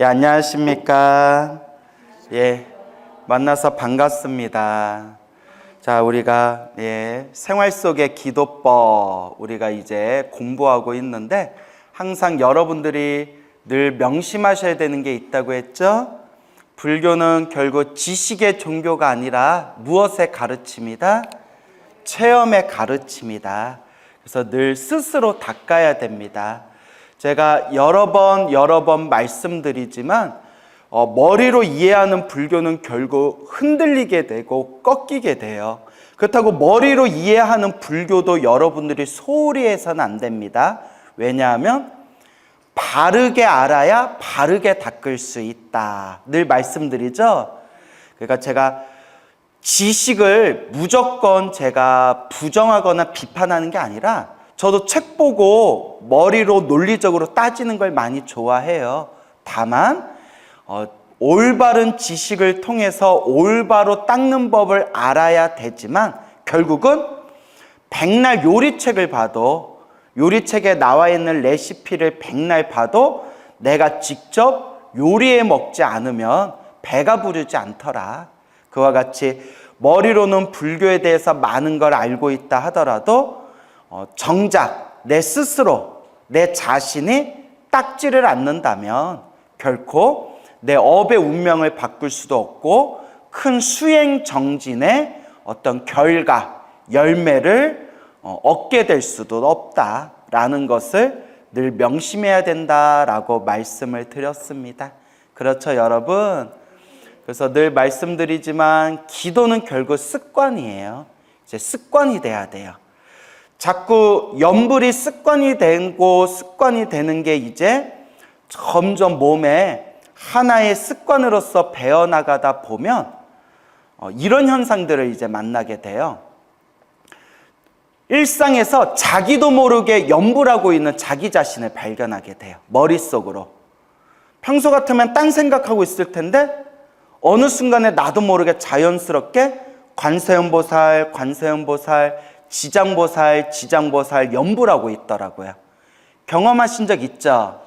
예, 안녕하십니까. 예, 만나서 반갑습니다. 자, 우리가 생활 속의 기도법 우리가 이제 공부하고 있는데 항상 여러분들이 늘 명심하셔야 되는 게 있다고 했죠? 불교는 결국 지식의 종교가 아니라 무엇의 가르침이다? 체험의 가르침이다. 그래서 늘 스스로 닦아야 됩니다. 제가 여러 번 말씀드리지만 머리로 이해하는 불교는 결국 흔들리게 되고 꺾이게 돼요. 그렇다고 머리로 이해하는 불교도 여러분들이 소홀히 해서는 안 됩니다. 왜냐하면 바르게 알아야 바르게 닦을 수 있다. 늘 말씀드리죠. 그러니까 제가 지식을 무조건 제가 부정하거나 비판하는 게 아니라 저도 책 보고 머리로 논리적으로 따지는 걸 많이 좋아해요. 다만 올바른 지식을 통해서 올바로 닦는 법을 알아야 되지만 결국은 백날 요리책을 봐도 요리책에 나와 있는 레시피를 백날 봐도 내가 직접 요리해 먹지 않으면 배가 부르지 않더라. 그와 같이 머리로는 불교에 대해서 많은 걸 알고 있다 하더라도 정작 내 스스로 내 자신이 닦지를 않는다면 결코 내 업의 운명을 바꿀 수도 없고 큰 수행 정진의 어떤 결과, 열매를 얻게 될 수도 없다라는 것을 늘 명심해야 된다라고 말씀을 드렸습니다. 그렇죠, 여러분? 그래서 늘 말씀드리지만 기도는 결국 습관이에요. 이제 습관이 돼야 돼요. 자꾸 염불이 습관이 되고 습관이 되는 게 이제 점점 몸에 하나의 습관으로서 배어나가다 보면 이런 현상들을 이제 만나게 돼요. 일상에서 자기도 모르게 염불하고 있는 자기 자신을 발견하게 돼요. 머릿속으로. 평소 같으면 딴 생각하고 있을 텐데 어느 순간에 나도 모르게 자연스럽게 관세음보살, 지장보살 염불하고 있더라고요. 경험하신 적 있죠?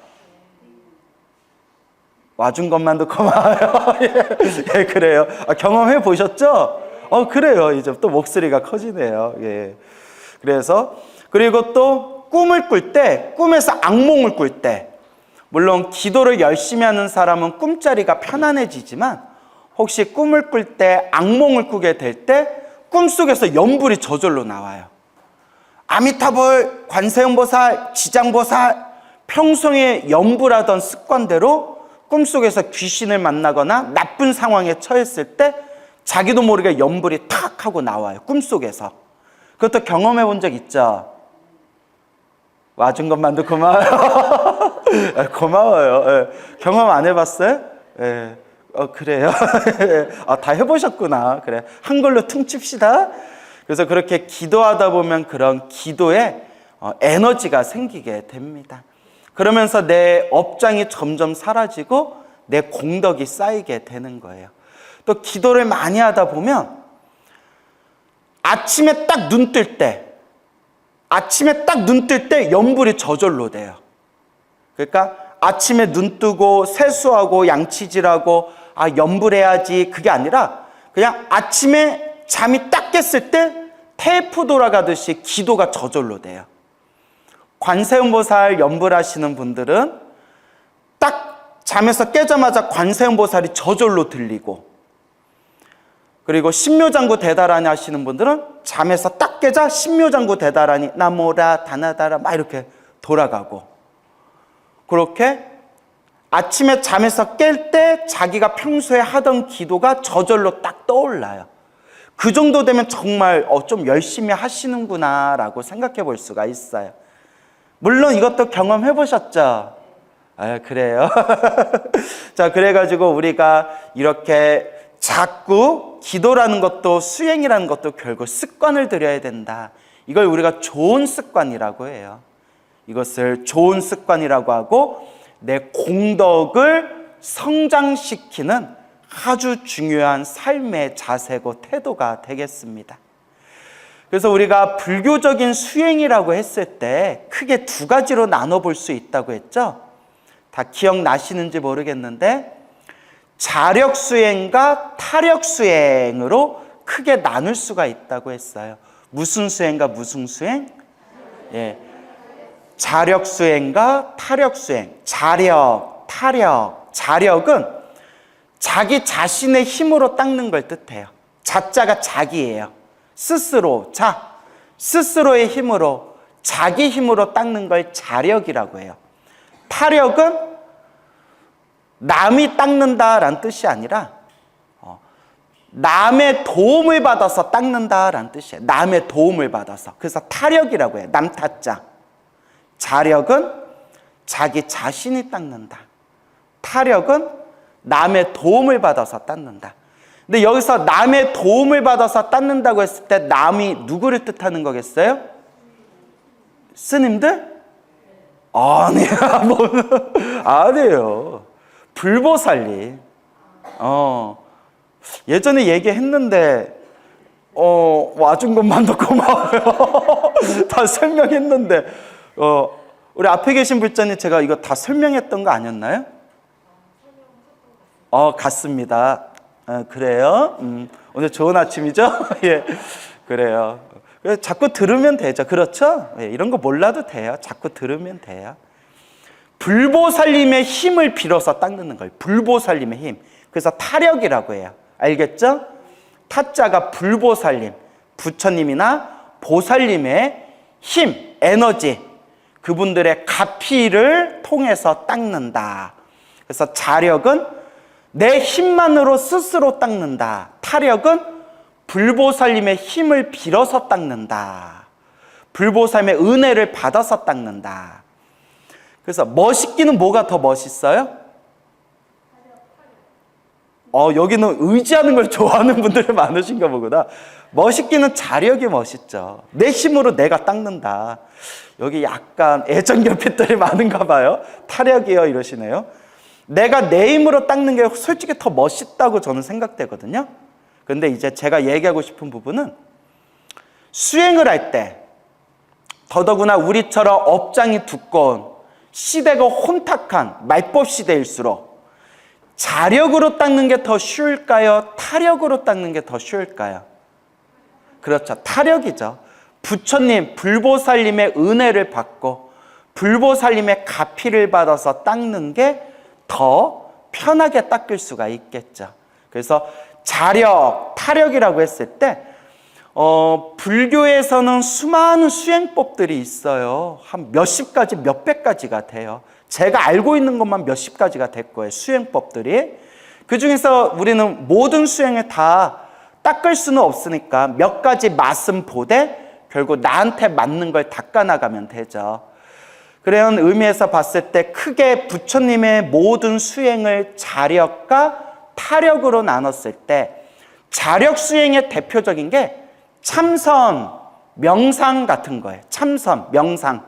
와준 것만도 고마워요. 예, 그래요. 경험해 보셨죠? 그래요. 이제 또 목소리가 커지네요. 예. 그래서 그리고 또 꿈을 꿀 때, 꿈에서 악몽을 꿀 때, 물론 기도를 열심히 하는 사람은 꿈자리가 편안해지지만 혹시 꿈을 꿀 때 악몽을 꾸게 될 때 꿈속에서 염불이 저절로 나와요. 아미타불, 관세음보살, 지장보살 평소에 염불하던 습관대로 꿈속에서 귀신을 만나거나 나쁜 상황에 처했을 때 자기도 모르게 염불이 탁 하고 나와요. 꿈속에서. 그것도 경험해 본 적 있죠? 와준 것만도 고마워요. 고마워요. 예. 경험 안 해봤어요? 예. 그래요? 다 해보셨구나. 그래. 한글로 퉁칩시다. 그래서 그렇게 기도하다 보면 그런 기도에 에너지가 생기게 됩니다. 그러면서 내 업장이 점점 사라지고 내 공덕이 쌓이게 되는 거예요. 또 기도를 많이 하다 보면 아침에 딱 눈 뜰 때 염불이 저절로 돼요. 그러니까 아침에 눈 뜨고 세수하고 양치질하고 염불해야지 그게 아니라 그냥 아침에 잠이 딱 깼을 때 테이프 돌아가듯이 기도가 저절로 돼요. 관세음보살 염불하시는 분들은 딱 잠에서 깨자마자 관세음보살이 저절로 들리고, 그리고 신묘장구 대다라니 하시는 분들은 잠에서 딱 깨자 신묘장구 대다라니 나모라 다나다라 막 이렇게 돌아가고, 그렇게 아침에 잠에서 깰 때 자기가 평소에 하던 기도가 저절로 딱 떠올라요. 그 정도 되면 정말 좀 열심히 하시는구나 라고 생각해 볼 수가 있어요. 물론 이것도 경험해 보셨죠? 그래요. 자, 그래가지고 우리가 이렇게 자꾸 기도라는 것도 수행이라는 것도 결국 습관을 들여야 된다. 이걸 우리가 좋은 습관이라고 해요. 이것을 좋은 습관이라고 하고 내 공덕을 성장시키는 아주 중요한 삶의 자세고 태도가 되겠습니다. 그래서 우리가 불교적인 수행이라고 했을 때 크게 두 가지로 나눠볼 수 있다고 했죠. 다 기억나시는지 모르겠는데 자력 수행과 타력 수행으로 크게 나눌 수가 있다고 했어요. 무슨 수행과 무슨 수행? 예. 자력 수행과 타력 수행. 자력, 타력. 자력은 자기 자신의 힘으로 닦는 걸 뜻해요. 자자가 자기예요. 스스로, 스스로의 힘으로, 자기 힘으로 닦는 걸 자력이라고 해요. 타력은 남이 닦는다라는 뜻이 아니라 남의 도움을 받아서 닦는다라는 뜻이에요. 남의 도움을 받아서. 그래서 타력이라고 해요. 남 타자. 자력은 자기 자신이 닦는다. 타력은 남의 도움을 받아서 닦는다. 근데 여기서 남의 도움을 받아서 닦는다고 했을 때 남이 누구를 뜻하는 거겠어요? 스님들? 아니에요. 불보살님. 예전에 얘기했는데 와준 것만도 고마워요. 다 설명했는데 우리 앞에 계신 불자님 제가 이거 다 설명했던 거 아니었나요? 같습니다. 그래요? 오늘 좋은 아침이죠? 예, 그래요. 자꾸 들으면 되죠. 그렇죠? 예, 이런 거 몰라도 돼요. 자꾸 들으면 돼요. 불보살님의 힘을 빌어서 닦는 거예요. 불보살님의 힘. 그래서 타력이라고 해요. 알겠죠? 타자가 불보살님, 부처님이나 보살님의 힘, 에너지, 그분들의 가피를 통해서 닦는다. 그래서 자력은 내 힘만으로 스스로 닦는다. 타력은 불보살님의 힘을 빌어서 닦는다. 불보살님의 은혜를 받아서 닦는다. 그래서 멋있기는 뭐가 더 멋있어요? 여기는 의지하는 걸 좋아하는 분들이 많으신가 보구나. 멋있기는 자력이 멋있죠. 내 힘으로 내가 닦는다. 여기 약간 애정결핍들이 많은가 봐요. 타력이요 이러시네요. 내가 내 힘으로 닦는 게 솔직히 더 멋있다고 저는 생각되거든요. 그런데 이제 제가 얘기하고 싶은 부분은 수행을 할 때 더더구나 우리처럼 업장이 두꺼운 시대가 혼탁한 말법 시대일수록 자력으로 닦는 게 더 쉬울까요? 타력으로 닦는 게 더 쉬울까요? 그렇죠. 타력이죠. 부처님, 불보살님의 은혜를 받고 불보살님의 가피를 받아서 닦는 게 더 편하게 닦을 수가 있겠죠. 그래서 자력, 타력이라고 했을 때 불교에서는 수많은 수행법들이 있어요. 한 몇십 가지, 몇백 가지가 돼요. 제가 알고 있는 것만 몇십 가지가 될 거예요. 수행법들이. 그중에서 우리는 모든 수행을 다 닦을 수는 없으니까 몇 가지 맛은 보되 결국 나한테 맞는 걸 닦아나가면 되죠. 그런 의미에서 봤을 때 크게 부처님의 모든 수행을 자력과 타력으로 나눴을 때 자력 수행의 대표적인 게 참선, 명상 같은 거예요. 참선, 명상.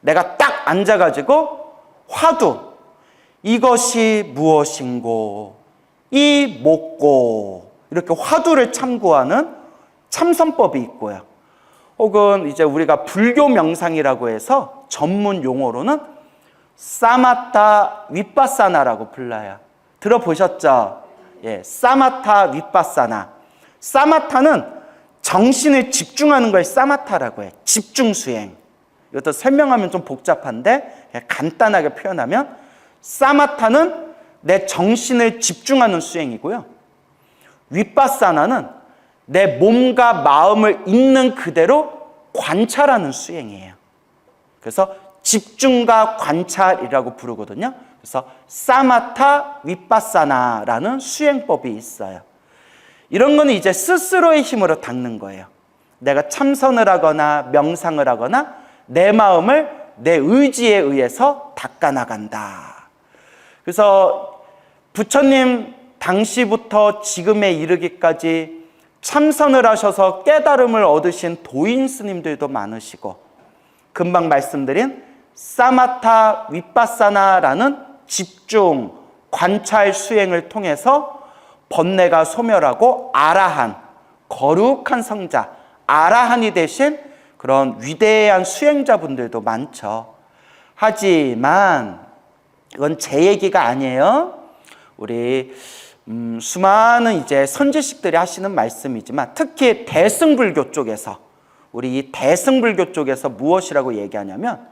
내가 딱 앉아가지고 화두, 이것이 무엇인고, 이 몫고, 이렇게 화두를 참고하는 참선법이 있고요. 혹은 이제 우리가 불교 명상이라고 해서 전문 용어로는 사마타 윗바사나라고 불러요. 들어보셨죠? 예, 사마타 윗바사나. 사마타는 정신을 집중하는 걸 사마타라고 해요. 집중 수행. 이것도 설명하면 좀 복잡한데 간단하게 표현하면 사마타는 내 정신을 집중하는 수행이고요. 윗바사나는 내 몸과 마음을 있는 그대로 관찰하는 수행이에요. 그래서 집중과 관찰이라고 부르거든요. 그래서 사마타 윗바사나라는 수행법이 있어요. 이런 거는 이제 스스로의 힘으로 닦는 거예요. 내가 참선을 하거나 명상을 하거나 내 마음을 내 의지에 의해서 닦아나간다. 그래서 부처님 당시부터 지금에 이르기까지 참선을 하셔서 깨달음을 얻으신 도인 스님들도 많으시고 금방 말씀드린 사마타 윗바사나라는 집중, 관찰 수행을 통해서 번뇌가 소멸하고 아라한, 거룩한 성자, 아라한이 되신 그런 위대한 수행자분들도 많죠. 하지만 이건 제 얘기가 아니에요. 우리 수많은 이제 선지식들이 하시는 말씀이지만 특히 대승불교 쪽에서 우리 이 대승불교 쪽에서 무엇이라고 얘기하냐면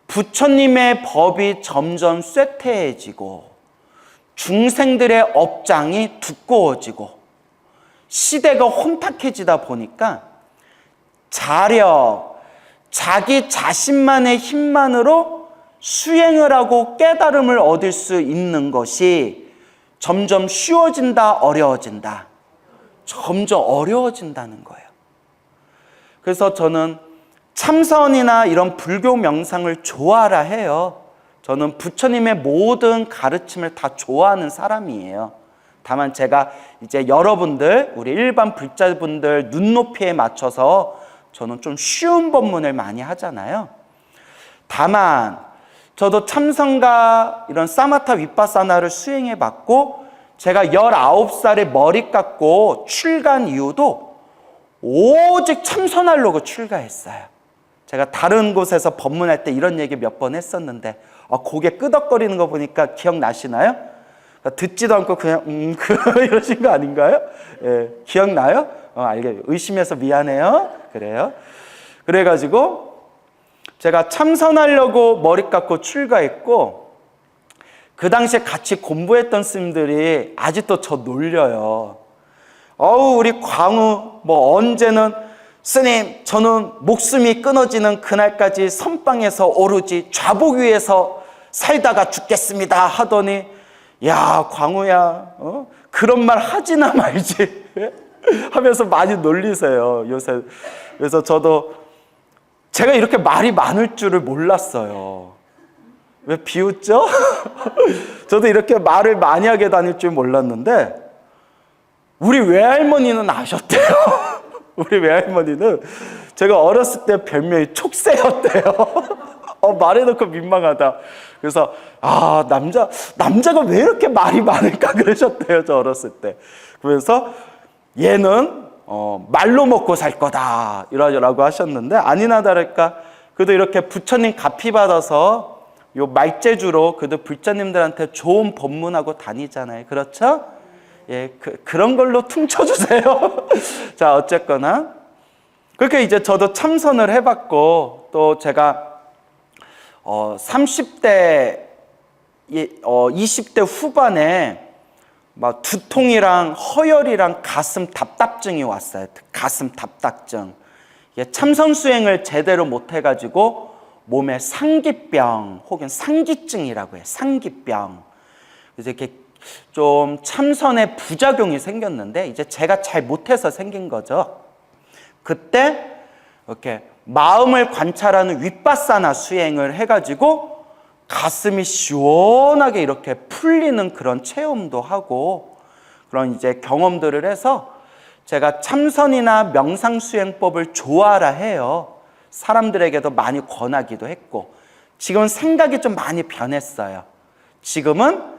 부처님의 법이 점점 쇠퇴해지고 중생들의 업장이 두꺼워지고 시대가 혼탁해지다 보니까 자력, 자기 자신만의 힘만으로 수행을 하고 깨달음을 얻을 수 있는 것이 점점 쉬워진다, 어려워진다. 점점 어려워진다는 거예요. 그래서 저는 참선이나 이런 불교 명상을 좋아라 해요. 저는 부처님의 모든 가르침을 다 좋아하는 사람이에요. 다만 제가 이제 여러분들, 우리 일반 불자분들 눈높이에 맞춰서 저는 좀 쉬운 법문을 많이 하잖아요. 다만 저도 참선과 이런 사마타 위파사나를 수행해 봤고 제가 19살에 머리 깎고 출가한 이유도 오직 참선하려고 출가했어요. 제가 다른 곳에서 법문할 때 이런 얘기 몇 번 했었는데 고개 끄덕거리는 거 보니까 기억나시나요? 듣지도 않고 그냥 이러신 거 아닌가요? 예, 기억나요? 알게 의심해서 미안해요. 그래요. 그래가지고 제가 참선하려고 머리 깎고 출가했고 그 당시에 같이 공부했던 스님들이 아직도 저 놀려요. 우리 광우 뭐 언제는 스님 저는 목숨이 끊어지는 그날까지 선방에서 오로지 좌복 위에서 살다가 죽겠습니다 하더니 야 광우야 그런 말 하지나 말지 하면서 많이 놀리세요 요새. 그래서 저도 제가 이렇게 말이 많을 줄을 몰랐어요. 왜 비웃죠? 저도 이렇게 말을 많이 하게 다닐 줄 몰랐는데 우리 외할머니는 아셨대요. 우리 외할머니는 제가 어렸을 때 별명이 촉새였대요. 말해놓고 민망하다. 그래서 남자가 왜 이렇게 말이 많을까 그러셨대요. 저 어렸을 때. 그래서 얘는 말로 먹고 살 거다 이러라고 하셨는데 아니나 다를까 그래도 이렇게 부처님 가피 받아서 요 말재주로 그래도 불자님들한테 좋은 법문하고 다니잖아요. 그렇죠? 예, 그런 걸로 퉁쳐주세요. 자, 어쨌거나 그렇게 이제 저도 참선을 해봤고 또 제가 30대 20대 후반에 막 두통이랑 허열이랑 가슴 답답증이 왔어요. 가슴 답답증. 참선 수행을 제대로 못 해가지고 몸에 상기병 혹은 상기증이라고 해요. 상기병. 그래서 이렇게 좀 참선에 부작용이 생겼는데 이제 제가 잘 못해서 생긴 거죠. 그때 이렇게 마음을 관찰하는 윗바사나 수행을 해가지고 가슴이 시원하게 이렇게 풀리는 그런 체험도 하고 그런 이제 경험들을 해서 제가 참선이나 명상수행법을 좋아라 해요. 사람들에게도 많이 권하기도 했고 지금 생각이 좀 많이 변했어요. 지금은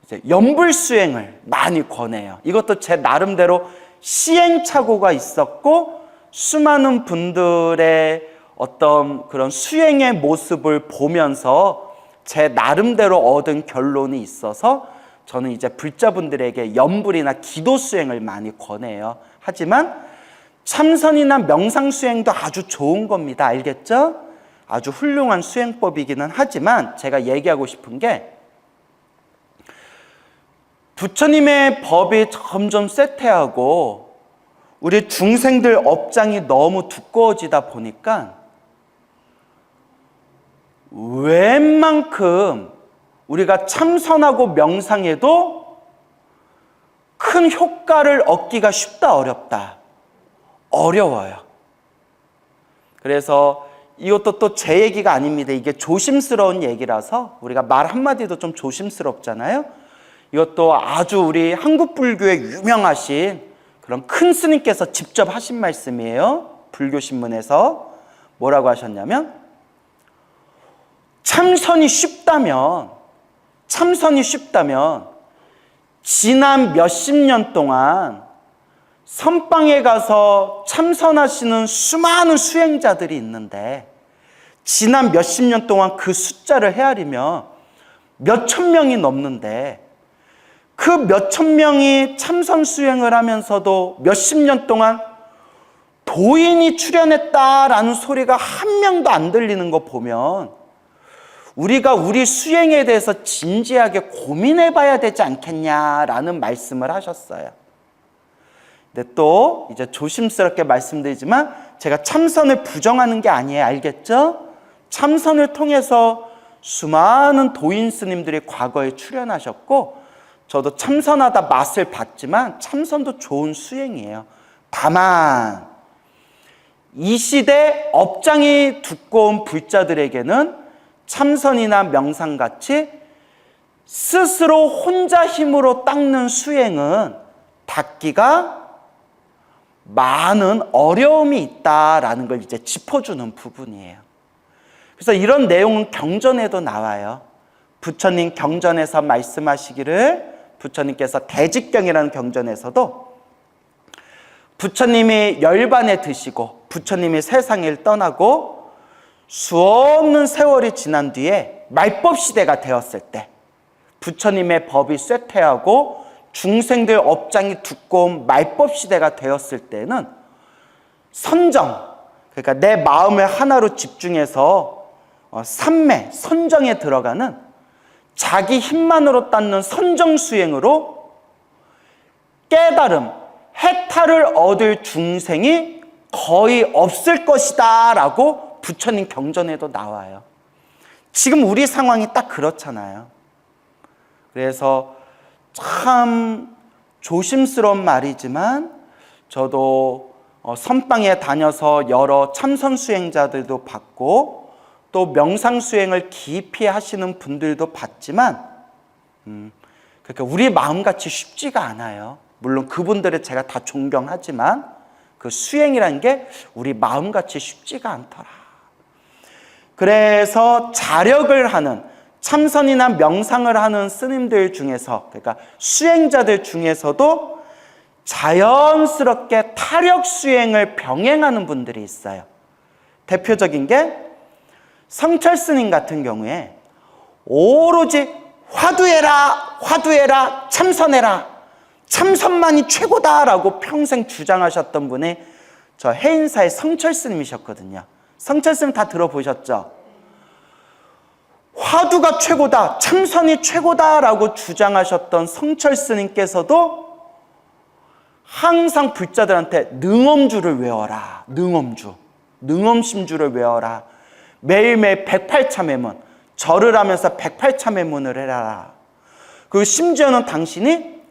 이제 연불수행을 많이 권해요. 이것도 제 나름대로 시행착오가 있었고 수많은 분들의 어떤 그런 수행의 모습을 보면서 제 나름대로 얻은 결론이 있어서 저는 이제 불자분들에게 연불이나 기도 수행을 많이 권해요. 하지만 참선이나 명상 수행도 아주 좋은 겁니다. 알겠죠? 아주 훌륭한 수행법이기는 하지만 제가 얘기하고 싶은 게 부처님의 법이 점점 쇠퇴하고 우리 중생들 업장이 너무 두꺼워지다 보니까 웬만큼 우리가 참선하고 명상해도 큰 효과를 얻기가 쉽다, 어렵다? 어려워요. 그래서 이것도 또 제 얘기가 아닙니다. 이게 조심스러운 얘기라서 우리가 말 한마디도 좀 조심스럽잖아요. 이것도 아주 우리 한국 불교에 유명하신 그런 큰 스님께서 직접 하신 말씀이에요. 불교신문에서 뭐라고 하셨냐면 참선이 쉽다면 지난 몇십 년 동안 선방에 가서 참선하시는 수많은 수행자들이 있는데 지난 몇십 년 동안 그 숫자를 헤아리면 몇천 명이 넘는데 그 몇천 명이 참선 수행을 하면서도 몇십 년 동안 도인이 출연했다라는 소리가 한 명도 안 들리는 거 보면 우리가 우리 수행에 대해서 진지하게 고민해 봐야 되지 않겠냐라는 말씀을 하셨어요. 근데 또 이제 조심스럽게 말씀드리지만 제가 참선을 부정하는 게 아니에요. 알겠죠? 참선을 통해서 수많은 도인 스님들이 과거에 출연하셨고 저도 참선하다 맛을 봤지만 참선도 좋은 수행이에요. 다만 이 시대 업장이 두꺼운 불자들에게는 참선이나 명상같이 스스로 혼자 힘으로 닦는 수행은 닦기가 많은 어려움이 있다라는 걸 이제 짚어주는 부분이에요. 그래서 이런 내용은 경전에도 나와요. 부처님 경전에서 말씀하시기를 부처님께서 대직경이라는 경전에서도 부처님이 열반에 드시고 부처님이 세상을 떠나고 수없는 세월이 지난 뒤에 말법 시대가 되었을 때 부처님의 법이 쇠퇴하고 중생들 업장이 두꺼운 말법 시대가 되었을 때는 선정, 그러니까 내 마음을 하나로 집중해서 삼매, 선정에 들어가는 자기 힘만으로 닦는 선정 수행으로 깨달음, 해탈을 얻을 중생이 거의 없을 것이다 라고 부처님 경전에도 나와요. 지금 우리 상황이 딱 그렇잖아요. 그래서 참 조심스러운 말이지만 저도 선방에 다녀서 여러 참선 수행자들도 봤고 또 명상 수행을 깊이 하시는 분들도 봤지만 그러니까 우리 마음같이 쉽지가 않아요. 물론 그분들을 제가 다 존경하지만 그 수행이라는 게 우리 마음같이 쉽지가 않더라. 그래서 자력을 하는 참선이나 명상을 하는 스님들 중에서 그러니까 수행자들 중에서도 자연스럽게 타력 수행을 병행하는 분들이 있어요. 대표적인 게 성철 스님 같은 경우에 오로지 화두해라, 화두해라, 참선해라, 참선만이 최고다라고 평생 주장하셨던 분이 저 해인사의 성철 스님이셨거든요. 성철 스님 다 들어보셨죠? 화두가 최고다, 참선이 최고다라고 주장하셨던 성철 스님께서도 항상 불자들한테 능엄주를 외워라, 능엄주, 능엄심주를 외워라, 매일매일 108참회문, 절을 하면서 108참회문을 해라. 그리고 심지어는 당신이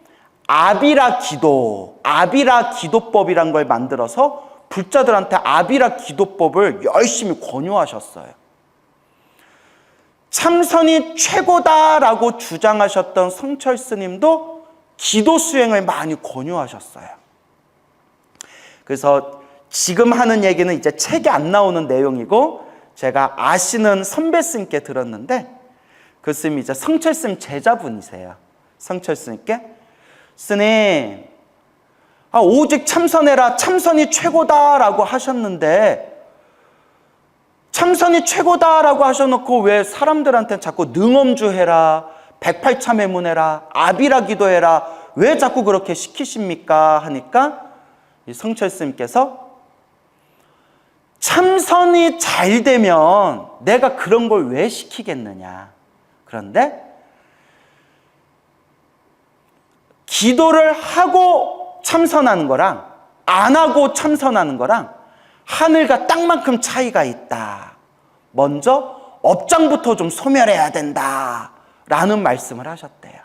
아비라 기도, 아비라 기도법이란 걸 만들어서 불자들한테 아비라 기도법을 열심히 권유하셨어요. 참선이 최고다라고 주장하셨던 성철 스님도 기도 수행을 많이 권유하셨어요. 그래서 지금 하는 얘기는 이제 책에 안 나오는 내용이고 제가 아시는 선배 스님께 들었는데 그 스님이 이제 성철 스님 제자분이세요. 성철 스님께 스님, 오직 참선해라, 참선이 최고다라고 하셨는데 참선이 최고다라고 하셔놓고 왜 사람들한테 자꾸 능엄주 해라, 108참회문 해라, 아비라 기도해라, 왜 자꾸 그렇게 시키십니까? 하니까 이 성철 스님께서 참선이 잘 되면 내가 그런 걸 왜 시키겠느냐. 그런데 기도를 하고 참선하는 거랑 안 하고 참선하는 거랑 하늘과 땅만큼 차이가 있다. 먼저 업장부터 좀 소멸해야 된다 라는 말씀을 하셨대요.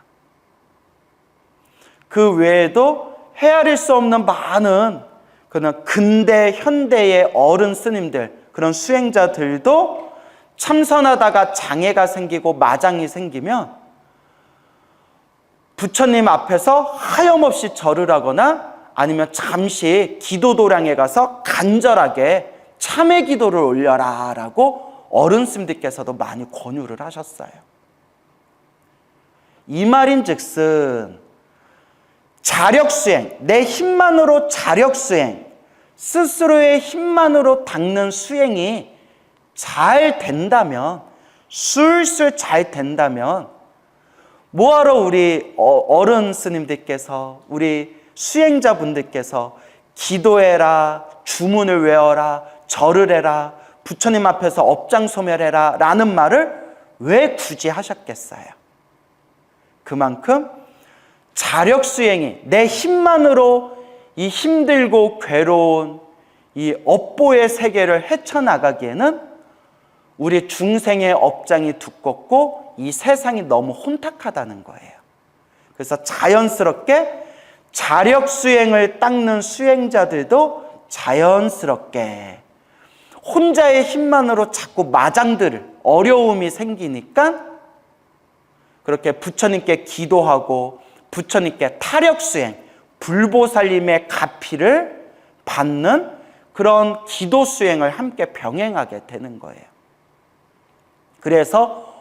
그 외에도 헤아릴 수 없는 많은 그런 근대 현대의 어른 스님들, 그런 수행자들도 참선하다가 장애가 생기고 마장이 생기면 부처님 앞에서 하염없이 절을 하거나 아니면 잠시 기도도량에 가서 간절하게 참회 기도를 올려라 라고 어른 스님들께서도 많이 권유를 하셨어요. 이 말인즉슨 자력수행, 내 힘만으로 자력수행, 스스로의 힘만으로 닦는 수행이 잘 된다면, 술술 잘 된다면 뭐하러 우리 어른 스님들께서, 우리 수행자분들께서 기도해라, 주문을 외워라, 절을 해라, 부처님 앞에서 업장 소멸해라 라는 말을 왜 굳이 하셨겠어요? 그만큼 자력 수행이 내 힘만으로 이 힘들고 괴로운 이 업보의 세계를 헤쳐나가기에는 우리 중생의 업장이 두껍고 이 세상이 너무 혼탁하다는 거예요. 그래서 자연스럽게 자력 수행을 닦는 수행자들도 자연스럽게 혼자의 힘만으로 자꾸 마장들, 어려움이 생기니까 그렇게 부처님께 기도하고 부처님께 타력 수행, 불보살님의 가피를 받는 그런 기도 수행을 함께 병행하게 되는 거예요. 그래서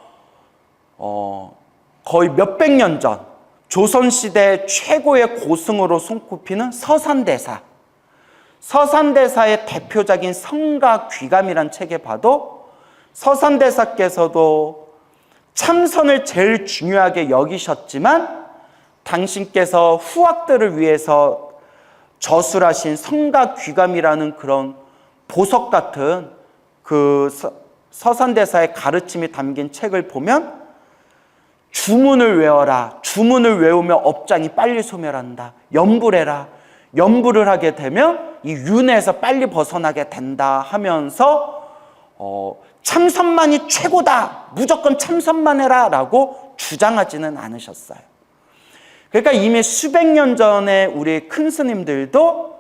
거의 몇백 년 전 조선시대 최고의 고승으로 손꼽히는 서산대사, 서산대사의 대표작인 성가귀감이란 책에 봐도 서산대사께서도 참선을 제일 중요하게 여기셨지만 당신께서 후학들을 위해서 저술하신 성가귀감이라는 그런 보석 같은 그 서산대사의 가르침이 담긴 책을 보면 주문을 외워라, 주문을 외우며 업장이 빨리 소멸한다, 염불해라, 염불을 하게 되면 이 윤회에서 빨리 벗어나게 된다 하면서 참선만이 최고다, 무조건 참선만 해라 라고 주장하지는 않으셨어요. 그러니까 이미 수백 년 전에 우리 큰 스님들도,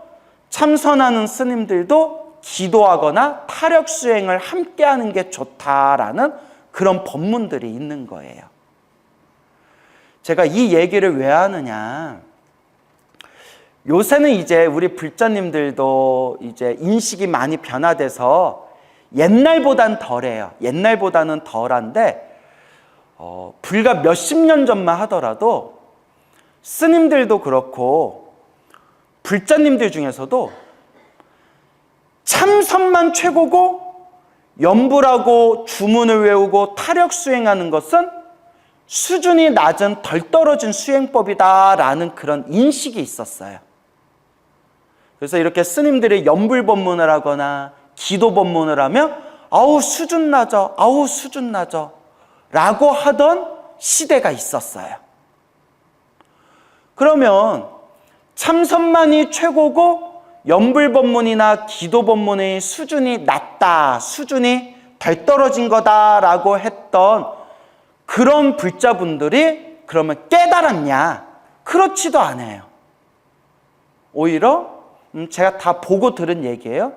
참선하는 스님들도 기도하거나 타력 수행을 함께 하는 게 좋다라는 그런 법문들이 있는 거예요. 제가 이 얘기를 왜 하느냐, 요새는 이제 우리 불자님들도 이제 인식이 많이 변화돼서 옛날보단 덜해요. 옛날보다는 덜한데 불과 몇십 년 전만 하더라도 스님들도 그렇고 불자님들 중에서도 참선만 최고고 염불하고 주문을 외우고 타력 수행하는 것은 수준이 낮은 덜 떨어진 수행법이다라는 그런 인식이 있었어요. 그래서 이렇게 스님들이 염불 법문을 하거나 기도 법문을 하면 아우 수준 낮아, 아우 수준 낮아 라고 하던 시대가 있었어요. 그러면 참선만이 최고고 염불 법문이나 기도 법문의 수준이 낮다, 수준이 덜 떨어진 거다라고 했던 그런 불자분들이 그러면 깨달았냐? 그렇지도 않아요. 오히려 제가 다 보고 들은 얘기예요.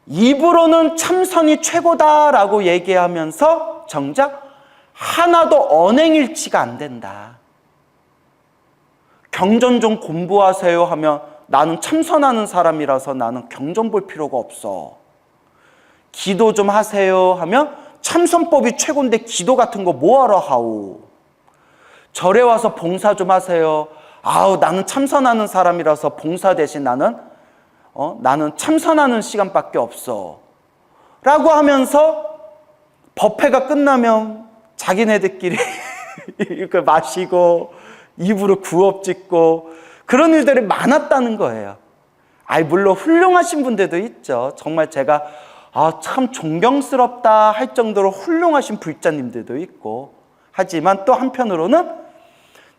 입으로는 참선이 최고다라고 얘기하면서 정작 하나도 언행일치가 안 된다. 경전 좀 공부하세요 하면 나는 참선하는 사람이라서 나는 경전 볼 필요가 없어. 기도 좀 하세요 하면 참선법이 최고인데 기도 같은 거 뭐하러 하오. 절에 와서 봉사 좀 하세요. 아우 나는 참선하는 사람이라서 봉사 대신 나는 참선하는 시간밖에 없어 라고 하면서 법회가 끝나면 자기네들끼리 이렇게 마시고 입으로 구업 짓고 그런 일들이 많았다는 거예요. 물론 훌륭하신 분들도 있죠. 정말 제가 참 존경스럽다 할 정도로 훌륭하신 불자님들도 있고, 하지만 또 한편으로는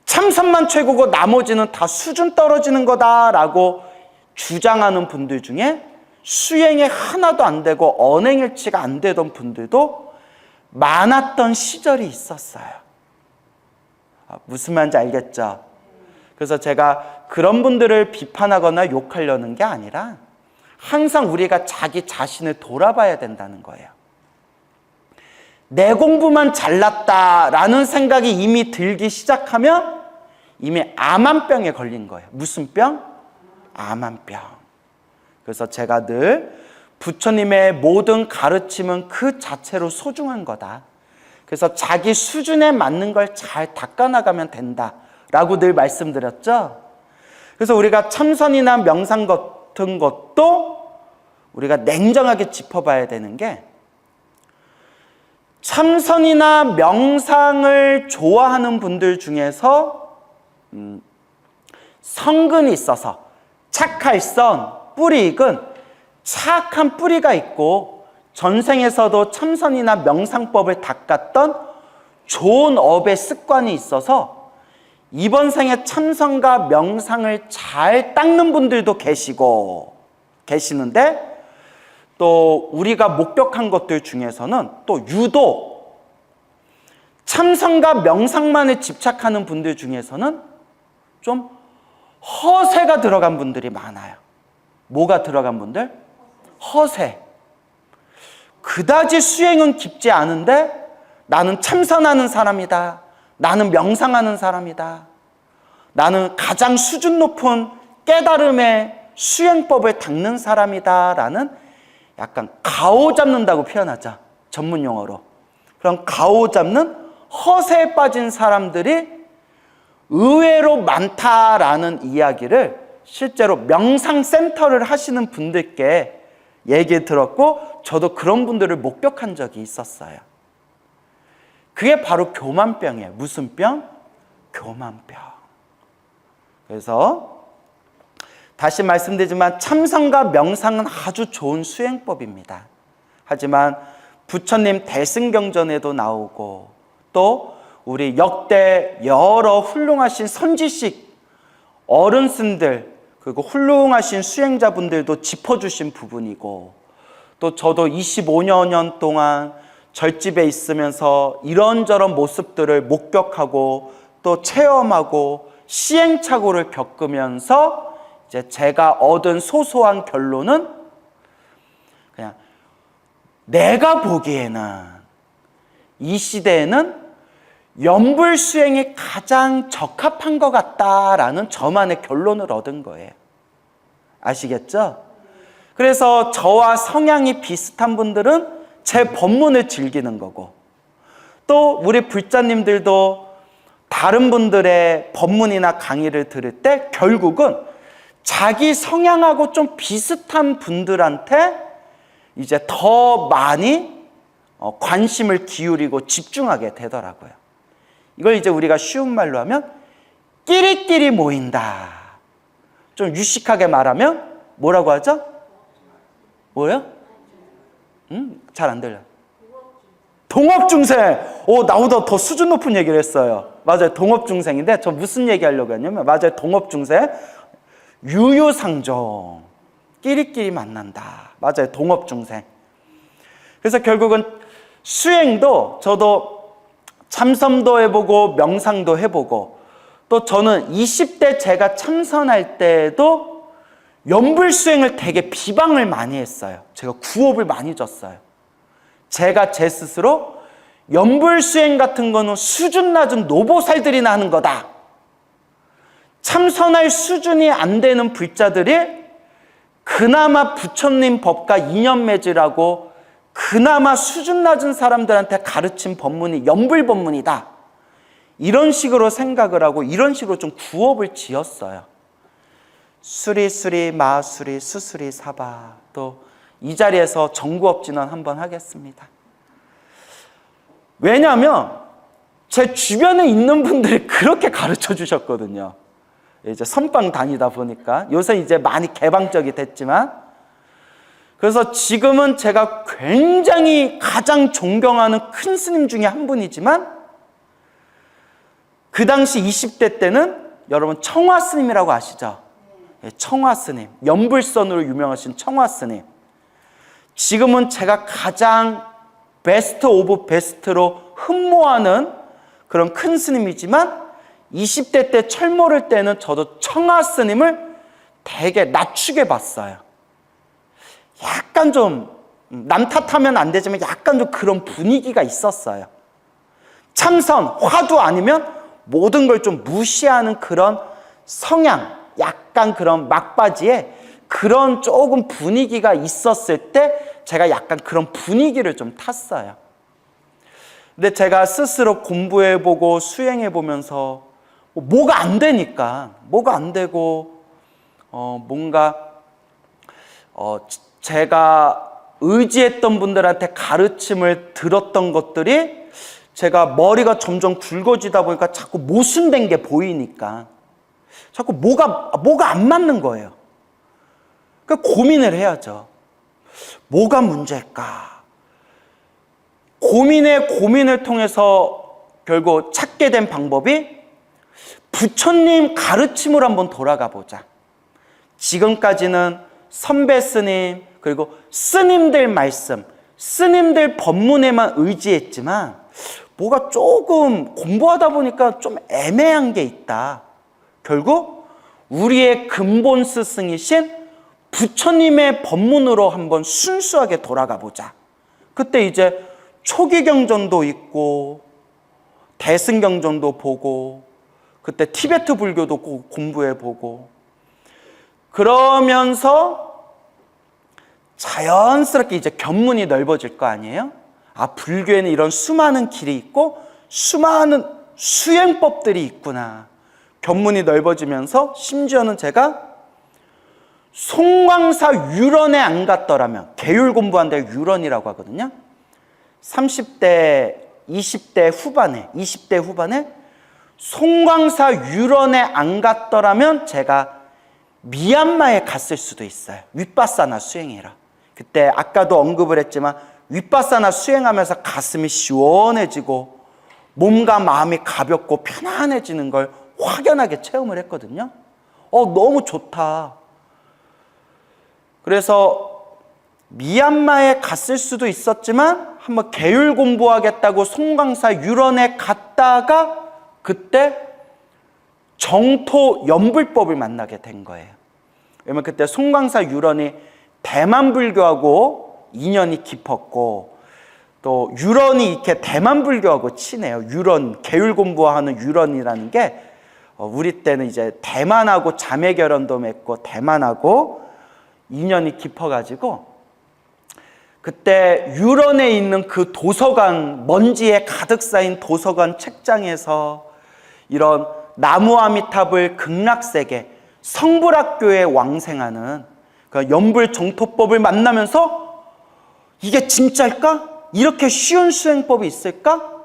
참선만 최고고 나머지는 다 수준 떨어지는 거다라고 주장하는 분들 중에 수행에 하나도 안 되고 언행일치가 안 되던 분들도 많았던 시절이 있었어요. 무슨 말인지 알겠죠? 그래서 제가 그런 분들을 비판하거나 욕하려는 게 아니라 항상 우리가 자기 자신을 돌아봐야 된다는 거예요. 내 공부만 잘났다라는 생각이 이미 들기 시작하면 이미 암환병에 걸린 거예요. 무슨 병? 암환병. 그래서 제가 늘 부처님의 모든 가르침은 그 자체로 소중한 거다. 그래서 자기 수준에 맞는 걸 잘 닦아나가면 된다라고 늘 말씀드렸죠. 그래서 우리가 참선이나 명상 같은 것도 우리가 냉정하게 짚어봐야 되는 게, 참선이나 명상을 좋아하는 분들 중에서 성근이 있어서 착할선, 뿌리익은 착한 뿌리가 있고 전생에서도 참선이나 명상법을 닦았던 좋은 업의 습관이 있어서 이번 생에 참선과 명상을 잘 닦는 분들도 계시는데 또 우리가 목격한 것들 중에서는 또 유독 참선과 명상만에 집착하는 분들 중에서는 좀 허세가 들어간 분들이 많아요. 뭐가 들어간 분들? 허세. 그다지 수행은 깊지 않은데 나는 참선하는 사람이다. 나는 명상하는 사람이다. 나는 가장 수준 높은 깨달음의 수행법을 닦는 사람이다. 라는 약간 가오 잡는다고 표현하자. 전문 용어로. 그런 가오 잡는 허세에 빠진 사람들이 의외로 많다라는 이야기를 실제로 명상센터를 하시는 분들께 얘기 들었고 저도 그런 분들을 목격한 적이 있었어요. 그게 바로 교만병이에요. 무슨 병? 교만병. 그래서 다시 말씀드리지만 참선과 명상은 아주 좋은 수행법입니다. 하지만 부처님 대승경전에도 나오고 또 우리 역대 여러 훌륭하신 선지식 어른스들 그리고 훌륭하신 수행자분들도 짚어주신 부분이고 또 저도 25년 동안 절집에 있으면서 이런저런 모습들을 목격하고 또 체험하고 시행착오를 겪으면서 이제 제가 얻은 소소한 결론은 그냥 내가 보기에는 이 시대에는 염불 수행이 가장 적합한 것 같다라는 저만의 결론을 얻은 거예요. 아시겠죠? 그래서 저와 성향이 비슷한 분들은 제 법문을 즐기는 거고 또 우리 불자님들도 다른 분들의 법문이나 강의를 들을 때 결국은 자기 성향하고 좀 비슷한 분들한테 이제 더 많이 관심을 기울이고 집중하게 되더라고요. 이걸 이제 우리가 쉬운 말로 하면 끼리끼리 모인다. 좀 유식하게 말하면 뭐라고 하죠? 뭐예요? 잘 안 들려. 동업중생. 나보다 더 수준 높은 얘기를 했어요. 맞아요. 동업중생인데 저 무슨 얘기 하려고 했냐면 맞아요. 동업중생. 유유상종. 끼리끼리 만난다. 맞아요. 동업중생. 그래서 결국은 수행도 저도 참선도 해보고 명상도 해보고 또 저는 20대 제가 참선할 때도 염불수행을 되게 비방을 많이 했어요. 제가 구업을 많이 줬어요. 제가 제 스스로 염불수행 같은 거는 수준 낮은 노보살들이나 하는 거다. 참선할 수준이 안 되는 불자들이 그나마 부처님 법과 인연 맺으라고 그나마 수준 낮은 사람들한테 가르친 법문이 염불법문이다. 이런 식으로 생각을 하고 이런 식으로 좀 구업을 지었어요. 수리수리 마수리 수수리 사바. 또 이 자리에서 정구업진원 한번 하겠습니다. 왜냐하면 제 주변에 있는 분들이 그렇게 가르쳐 주셨거든요. 이제 선방 다니다 보니까 요새 이제 많이 개방적이 됐지만 그래서 지금은 제가 굉장히 가장 존경하는 큰 스님 중에 한 분이지만 그 당시 20대 때는 여러분 청화 스님이라고 아시죠? 청화 스님, 연불선으로 유명하신 청화 스님. 지금은 제가 가장 베스트 오브 베스트로 흠모하는 그런 큰 스님이지만 20대 때 철모를 때는 저도 청화 스님을 되게 낮추게 봤어요. 약간 좀 남 탓하면 안 되지만 약간 좀 그런 분위기가 있었어요. 참선, 화두 아니면 모든 걸 좀 무시하는 그런 성향, 약간 그런 막바지에 그런 조금 분위기가 있었을 때 제가 약간 그런 분위기를 좀 탔어요. 근데 제가 스스로 공부해보고 수행해보면서 뭐가 안 되니까 뭐가 안 되고 뭔가 제가 의지했던 분들한테 가르침을 들었던 것들이 제가 머리가 점점 굵어지다 보니까 자꾸 모순된 게 보이니까 자꾸 뭐가 안 맞는 거예요. 그러니까 고민을 해야죠. 뭐가 문제일까? 고민을 통해서 결국 찾게 된 방법이 부처님 가르침으로 한번 돌아가 보자. 지금까지는 선배 스님 그리고 스님들 말씀, 스님들 법문에만 의지했지만 뭐가 조금 공부하다 보니까 좀 애매한 게 있다. 결국 우리의 근본 스승이신 부처님의 법문으로 한번 순수하게 돌아가 보자. 그때 이제 초기경전도 있고 대승경전도 보고 그때 티베트 불교도 공부해보고 그러면서 자연스럽게 이제 견문이 넓어질 거 아니에요? 아, 불교에는 이런 수많은 길이 있고 수많은 수행법들이 있구나. 견문이 넓어지면서 심지어는 제가 송광사 유런에 안 갔더라면, 계율 공부한데 유런이라고 하거든요. 30대, 20대 후반에 송광사 유런에 안 갔더라면 제가 미얀마에 갔을 수도 있어요. 윗바사나 수행이라. 그때 아까도 언급을 했지만 윗바사나 수행하면서 가슴이 시원해지고 몸과 마음이 가볍고 편안해지는 걸 확연하게 체험을 했거든요. 너무 좋다. 그래서 미얀마에 갔을 수도 있었지만 한번 계율 공부하겠다고 송광사 유런에 갔다가 그때 정토 연불법을 만나게 된 거예요. 왜냐면 그때 송광사 유런이 대만 불교하고 인연이 깊었고 또 유런이 이렇게 대만 불교하고 친해요. 유런, 계율 공부하는 유런이라는 게 우리 때는 이제 대만하고 자매 결혼도 맺고 대만하고 인연이 깊어가지고 그때 유런에 있는 그 도서관, 먼지에 가득 쌓인 도서관 책장에서 이런 나무아미탑을 극락세계 성불학교에 왕생하는 그 연불정토법을 만나면서 이게 진짜일까? 이렇게 쉬운 수행법이 있을까?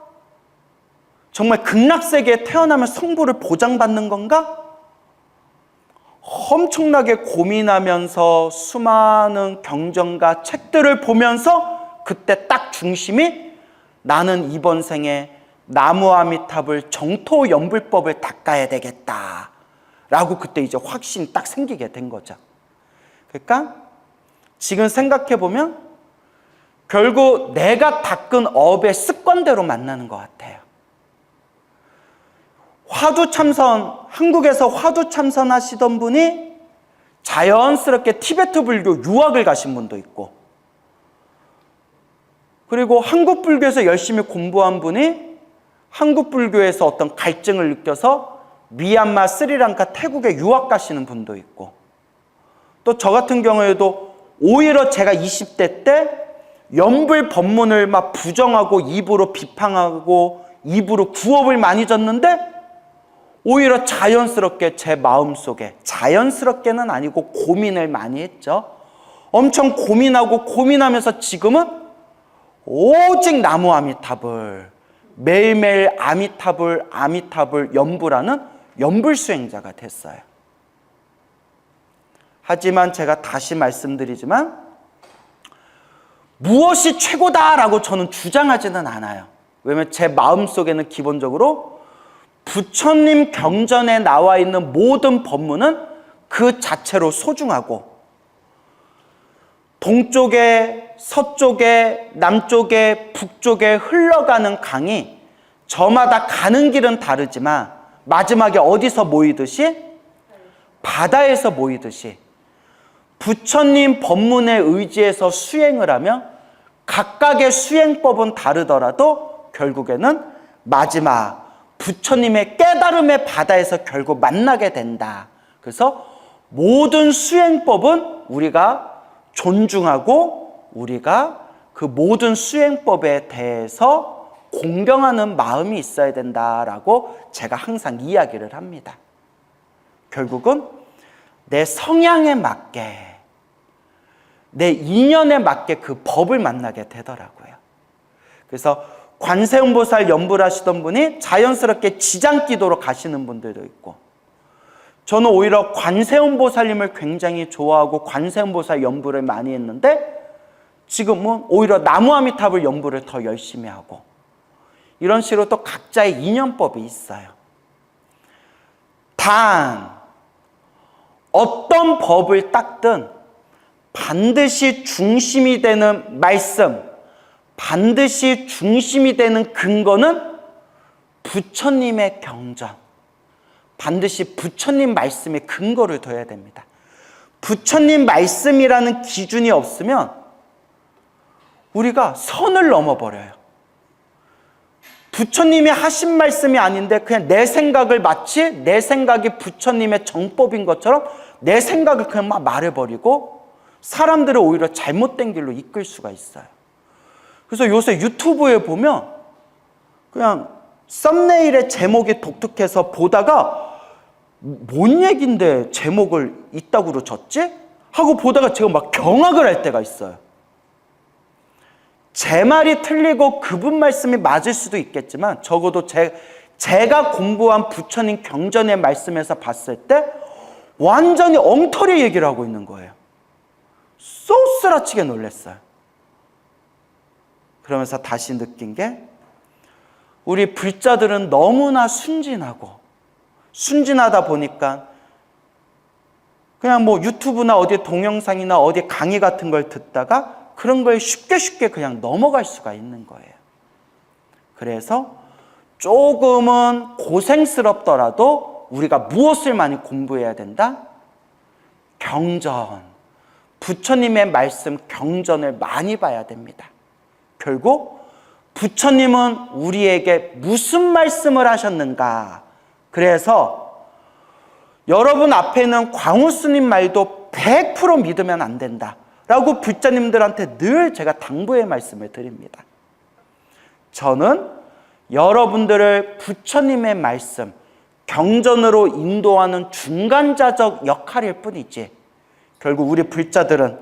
정말 극락세계에 태어나면 성불을 보장받는 건가? 엄청나게 고민하면서 수많은 경전과 책들을 보면서 그때 딱 중심이 나는 이번 생에 나무아미탑을 정토 연불법을 닦아야 되겠다 라고 그때 이제 확신이 딱 생기게 된 거죠. 그러니까 지금 생각해보면 결국 내가 닦은 업의 습관대로 만나는 것 같아요. 화두참선, 한국에서 화두참선 하시던 분이 자연스럽게 티베트 불교 유학을 가신 분도 있고 그리고 한국 불교에서 열심히 공부한 분이 한국 불교에서 어떤 갈증을 느껴서 미얀마, 스리랑카, 태국에 유학 가시는 분도 있고 또 저 같은 경우에도 오히려 제가 20대 때 연불 법문을 막 부정하고 입으로 비판하고 입으로 구업을 많이 졌는데 오히려 자연스럽게 제 마음속에 자연스럽게는 아니고 고민을 많이 했죠. 엄청 고민하고 고민하면서 지금은 오직 나무 아미탑을 매일매일 아미탑을 연불하는 연불수행자가 됐어요. 하지만 제가 다시 말씀드리지만 무엇이 최고다라고 저는 주장하지는 않아요. 왜냐하면 제 마음속에는 기본적으로 부처님 경전에 나와 있는 모든 법문은 그 자체로 소중하고 동쪽에 서쪽에 남쪽에 북쪽에 흘러가는 강이 저마다 가는 길은 다르지만 마지막에 어디서 모이듯이 바다에서 모이듯이 부처님 법문에 의지해서 수행을 하면 각각의 수행법은 다르더라도 결국에는 마지막 부처님의 깨달음의 바다에서 결국 만나게 된다. 그래서 모든 수행법은 우리가 존중하고 우리가 그 모든 수행법에 대해서 공경하는 마음이 있어야 된다라고 제가 항상 이야기를 합니다. 결국은 내 성향에 맞게 내 인연에 맞게 그 법을 만나게 되더라고요. 그래서 관세음보살 연부를 하시던 분이 자연스럽게 지장기도로 가시는 분들도 있고, 저는 오히려 관세음보살님을 굉장히 좋아하고 관세음보살 연부를 많이 했는데 지금은 오히려 나무아미탑을 연부를 더 열심히 하고, 이런 식으로 또 각자의 인연법이 있어요. 단 어떤 법을 닦든 반드시 중심이 되는 말씀, 반드시 중심이 되는 근거는 부처님의 경전, 반드시 부처님 말씀에 근거를 둬야 됩니다. 부처님 말씀이라는 기준이 없으면 우리가 선을 넘어버려요. 부처님이 하신 말씀이 아닌데 그냥 내 생각을 마치 내 생각이 부처님의 정법인 것처럼 내 생각을 그냥 막 말해버리고 사람들을 오히려 잘못된 길로 이끌 수가 있어요. 그래서 요새 유튜브에 보면 그냥 썸네일의 제목이 독특해서 보다가 뭔 얘긴데 제목을 이따구로 줬지? 하고 보다가 제가 막 경악을 할 때가 있어요. 제 말이 틀리고 그분 말씀이 맞을 수도 있겠지만 적어도 제가 공부한 부처님 경전의 말씀에서 봤을 때 완전히 엉터리 얘기를 하고 있는 거예요. 쏘스라치게 놀랐어요. 그러면서 다시 느낀 게 우리 불자들은 너무나 순진하다 보니까 그냥 뭐 유튜브나 어디 동영상이나 어디 강의 같은 걸 듣다가 그런 걸 쉽게 그냥 넘어갈 수가 있는 거예요. 그래서 조금은 고생스럽더라도 우리가 무엇을 많이 공부해야 된다? 경전. 부처님의 말씀 경전을 많이 봐야 됩니다. 결국 부처님은 우리에게 무슨 말씀을 하셨는가? 그래서 여러분 앞에 있는 광우스님 말도 100% 믿으면 안 된다 라고 불자님들한테 늘 제가 당부의 말씀을 드립니다. 저는 여러분들을 부처님의 말씀, 경전으로 인도하는 중간자적 역할일 뿐이지 결국 우리 불자들은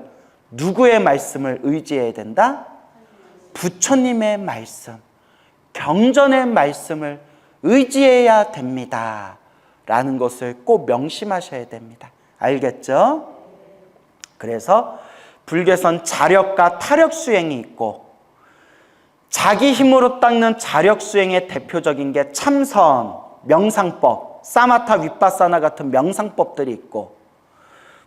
누구의 말씀을 의지해야 된다? 부처님의 말씀, 경전의 말씀을 의지해야 됩니다 라는 것을 꼭 명심하셔야 됩니다. 알겠죠? 그래서 불교에선 자력과 타력 수행이 있고 자기 힘으로 닦는 자력 수행의 대표적인 게 참선, 명상법, 사마타 윗바사나 같은 명상법들이 있고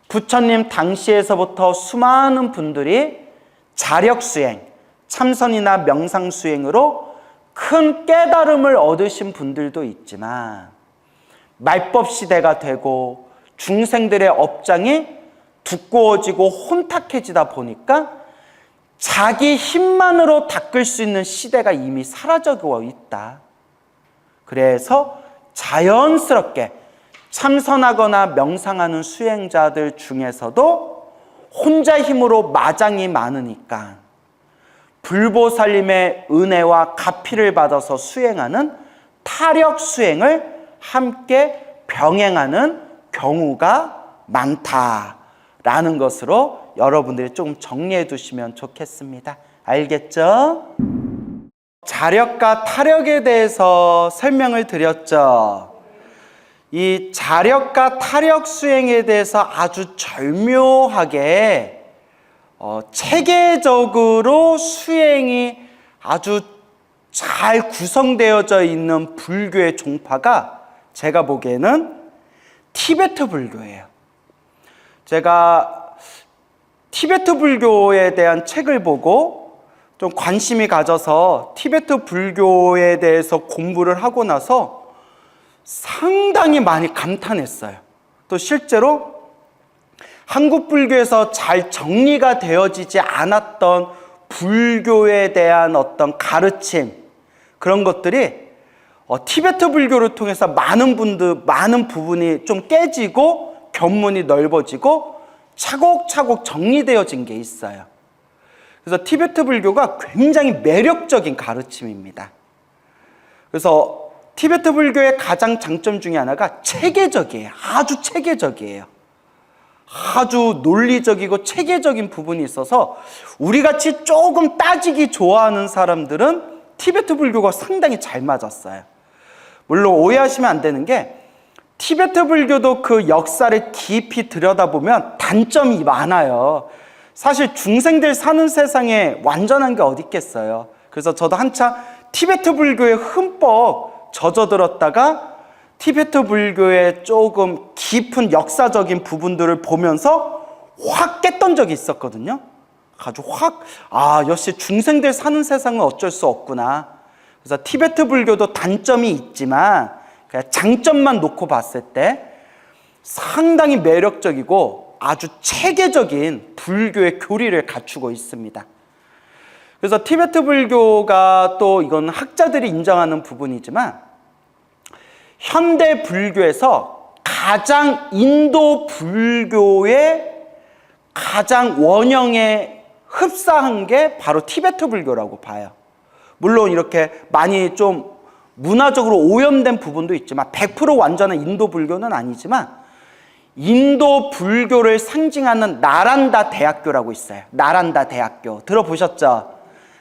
부처님 당시에서부터 수많은 분들이 자력 수행, 참선이나 명상 수행으로 큰 깨달음을 얻으신 분들도 있지만 말법 시대가 되고 중생들의 업장이 두꺼워지고 혼탁해지다 보니까 자기 힘만으로 닦을 수 있는 시대가 이미 사라져고 있다. 그래서 자연스럽게 참선하거나 명상하는 수행자들 중에서도 혼자 힘으로 마장이 많으니까 불보살님의 은혜와 가피를 받아서 수행하는 타력 수행을 함께 병행하는 경우가 많다라는 것으로 여러분들이 좀 정리해 두시면 좋겠습니다. 알겠죠? 자력과 타력에 대해서 설명을 드렸죠. 이 자력과 타력 수행에 대해서 아주 절묘하게 체계적으로 수행이 아주 잘 구성되어져 있는 불교의 종파가 제가 보기에는 티베트 불교예요. 제가 티베트 불교에 대한 책을 보고 좀 관심이 가져서 티베트 불교에 대해서 공부를 하고 나서 상당히 많이 감탄했어요. 또 실제로 한국 불교에서 잘 정리가 되어지지 않았던 불교에 대한 어떤 가르침, 그런 것들이 티베트 불교를 통해서 많은 부분이 좀 깨지고 견문이 넓어지고 차곡차곡 정리되어진 게 있어요. 그래서 티베트 불교가 굉장히 매력적인 가르침입니다. 그래서 티베트 불교의 가장 장점 중에 하나가 체계적이에요. 아주 체계적이에요. 아주 논리적이고 체계적인 부분이 있어서 우리같이 조금 따지기 좋아하는 사람들은 티베트 불교가 상당히 잘 맞았어요. 물론 오해하시면 안 되는 게 티베트 불교도 그 역사를 깊이 들여다보면 단점이 많아요. 사실 중생들 사는 세상에 완전한 게 어디 있겠어요. 그래서 저도 한참 티베트 불교에 흠뻑 젖어들었다가 티베트 불교의 조금 깊은 역사적인 부분들을 보면서 확 깼던 적이 있었거든요. 아주 확, 역시 중생들 사는 세상은 어쩔 수 없구나. 그래서 티베트 불교도 단점이 있지만 그냥 장점만 놓고 봤을 때 상당히 매력적이고 아주 체계적인 불교의 교리를 갖추고 있습니다. 그래서 티베트 불교가 또 이건 학자들이 인정하는 부분이지만 현대 불교에서 가장 인도 불교의 가장 원형에 흡사한 게 바로 티베트 불교라고 봐요. 물론 이렇게 많이 좀 문화적으로 오염된 부분도 있지만 100% 완전한 인도 불교는 아니지만 인도 불교를 상징하는 나란다 대학교라고 있어요. 나란다 대학교 들어보셨죠?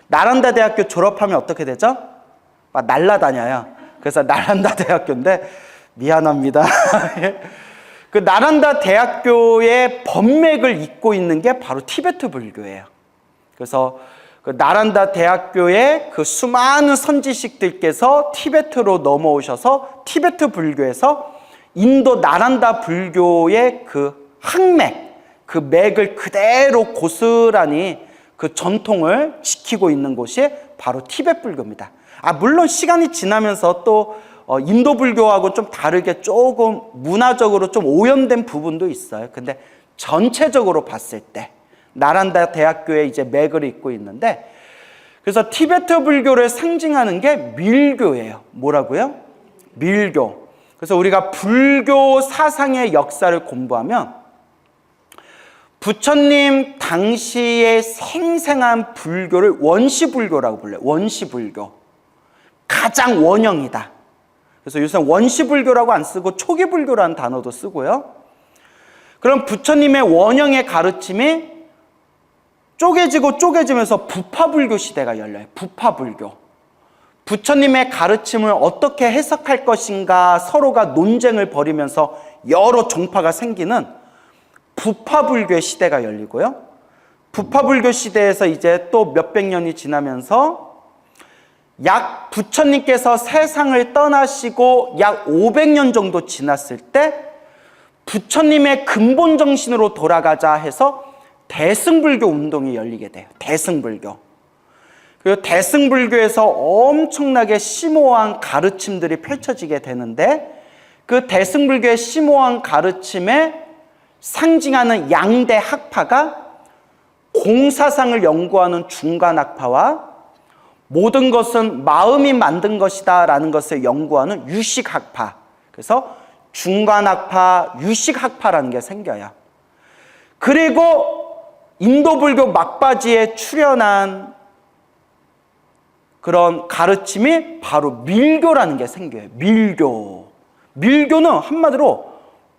나란다 대학교 졸업하면 어떻게 되죠? 날라다녀요. 그래서 나란다 대학교인데 미안합니다. 그 나란다 대학교의 법맥을 잇고 있는 게 바로 티베트 불교예요. 그래서 그 나란다 대학교의 그 수많은 선지식들께서 티베트로 넘어오셔서 티베트 불교에서 인도 나란다 불교의 그 항맥, 그 맥을 그대로 고스란히 그 전통을 지키고 있는 곳이 바로 티베트 불교입니다. 물론 시간이 지나면서 또 인도 불교하고 좀 다르게 조금 문화적으로 좀 오염된 부분도 있어요. 근데 전체적으로 봤을 때 나란다 대학교에 이제 맥을 잇고 있는데, 그래서 티베트 불교를 상징하는 게 밀교예요. 뭐라고요? 밀교. 그래서 우리가 불교 사상의 역사를 공부하면 부처님 당시에 생생한 불교를 원시불교라고 불러요. 원시불교. 가장 원형이다. 그래서 요새 원시불교라고 안 쓰고 초기불교라는 단어도 쓰고요. 그럼 부처님의 원형의 가르침이 쪼개지고 쪼개지면서 부파불교 시대가 열려요. 부파불교. 부처님의 가르침을 어떻게 해석할 것인가 서로가 논쟁을 벌이면서 여러 종파가 생기는 부파불교의 시대가 열리고요. 부파불교 시대에서 이제 또 몇백 년이 지나면서 약 부처님께서 세상을 떠나시고 약 500년 정도 지났을 때 부처님의 근본 정신으로 돌아가자 해서 대승불교 운동이 열리게 돼요. 대승불교. 그리고 대승불교에서 엄청나게 심오한 가르침들이 펼쳐지게 되는데 그 대승불교의 심오한 가르침에 상징하는 양대 학파가 공사상을 연구하는 중간학파와 모든 것은 마음이 만든 것이다 라는 것을 연구하는 유식학파. 그래서 중간학파, 유식학파라는 게 생겨요. 그리고 인도불교 막바지에 출현한 그런 가르침이 바로 밀교라는 게 생겨요. 밀교. 밀교는 한마디로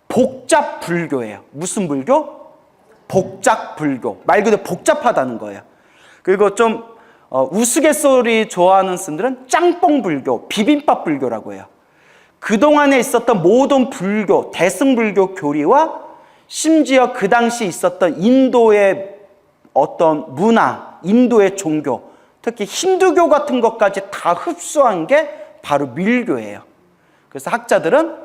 복잡불교예요. 무슨 불교? 복잡불교. 말 그대로 복잡하다는 거예요. 그리고 좀 우스갯소리 좋아하는 분들은 짬뽕불교, 비빔밥불교라고 해요. 그동안에 있었던 모든 불교, 대승불교 교리와 심지어 그 당시 있었던 인도의 어떤 문화, 인도의 종교, 특히 힌두교 같은 것까지 다 흡수한 게 바로 밀교예요. 그래서 학자들은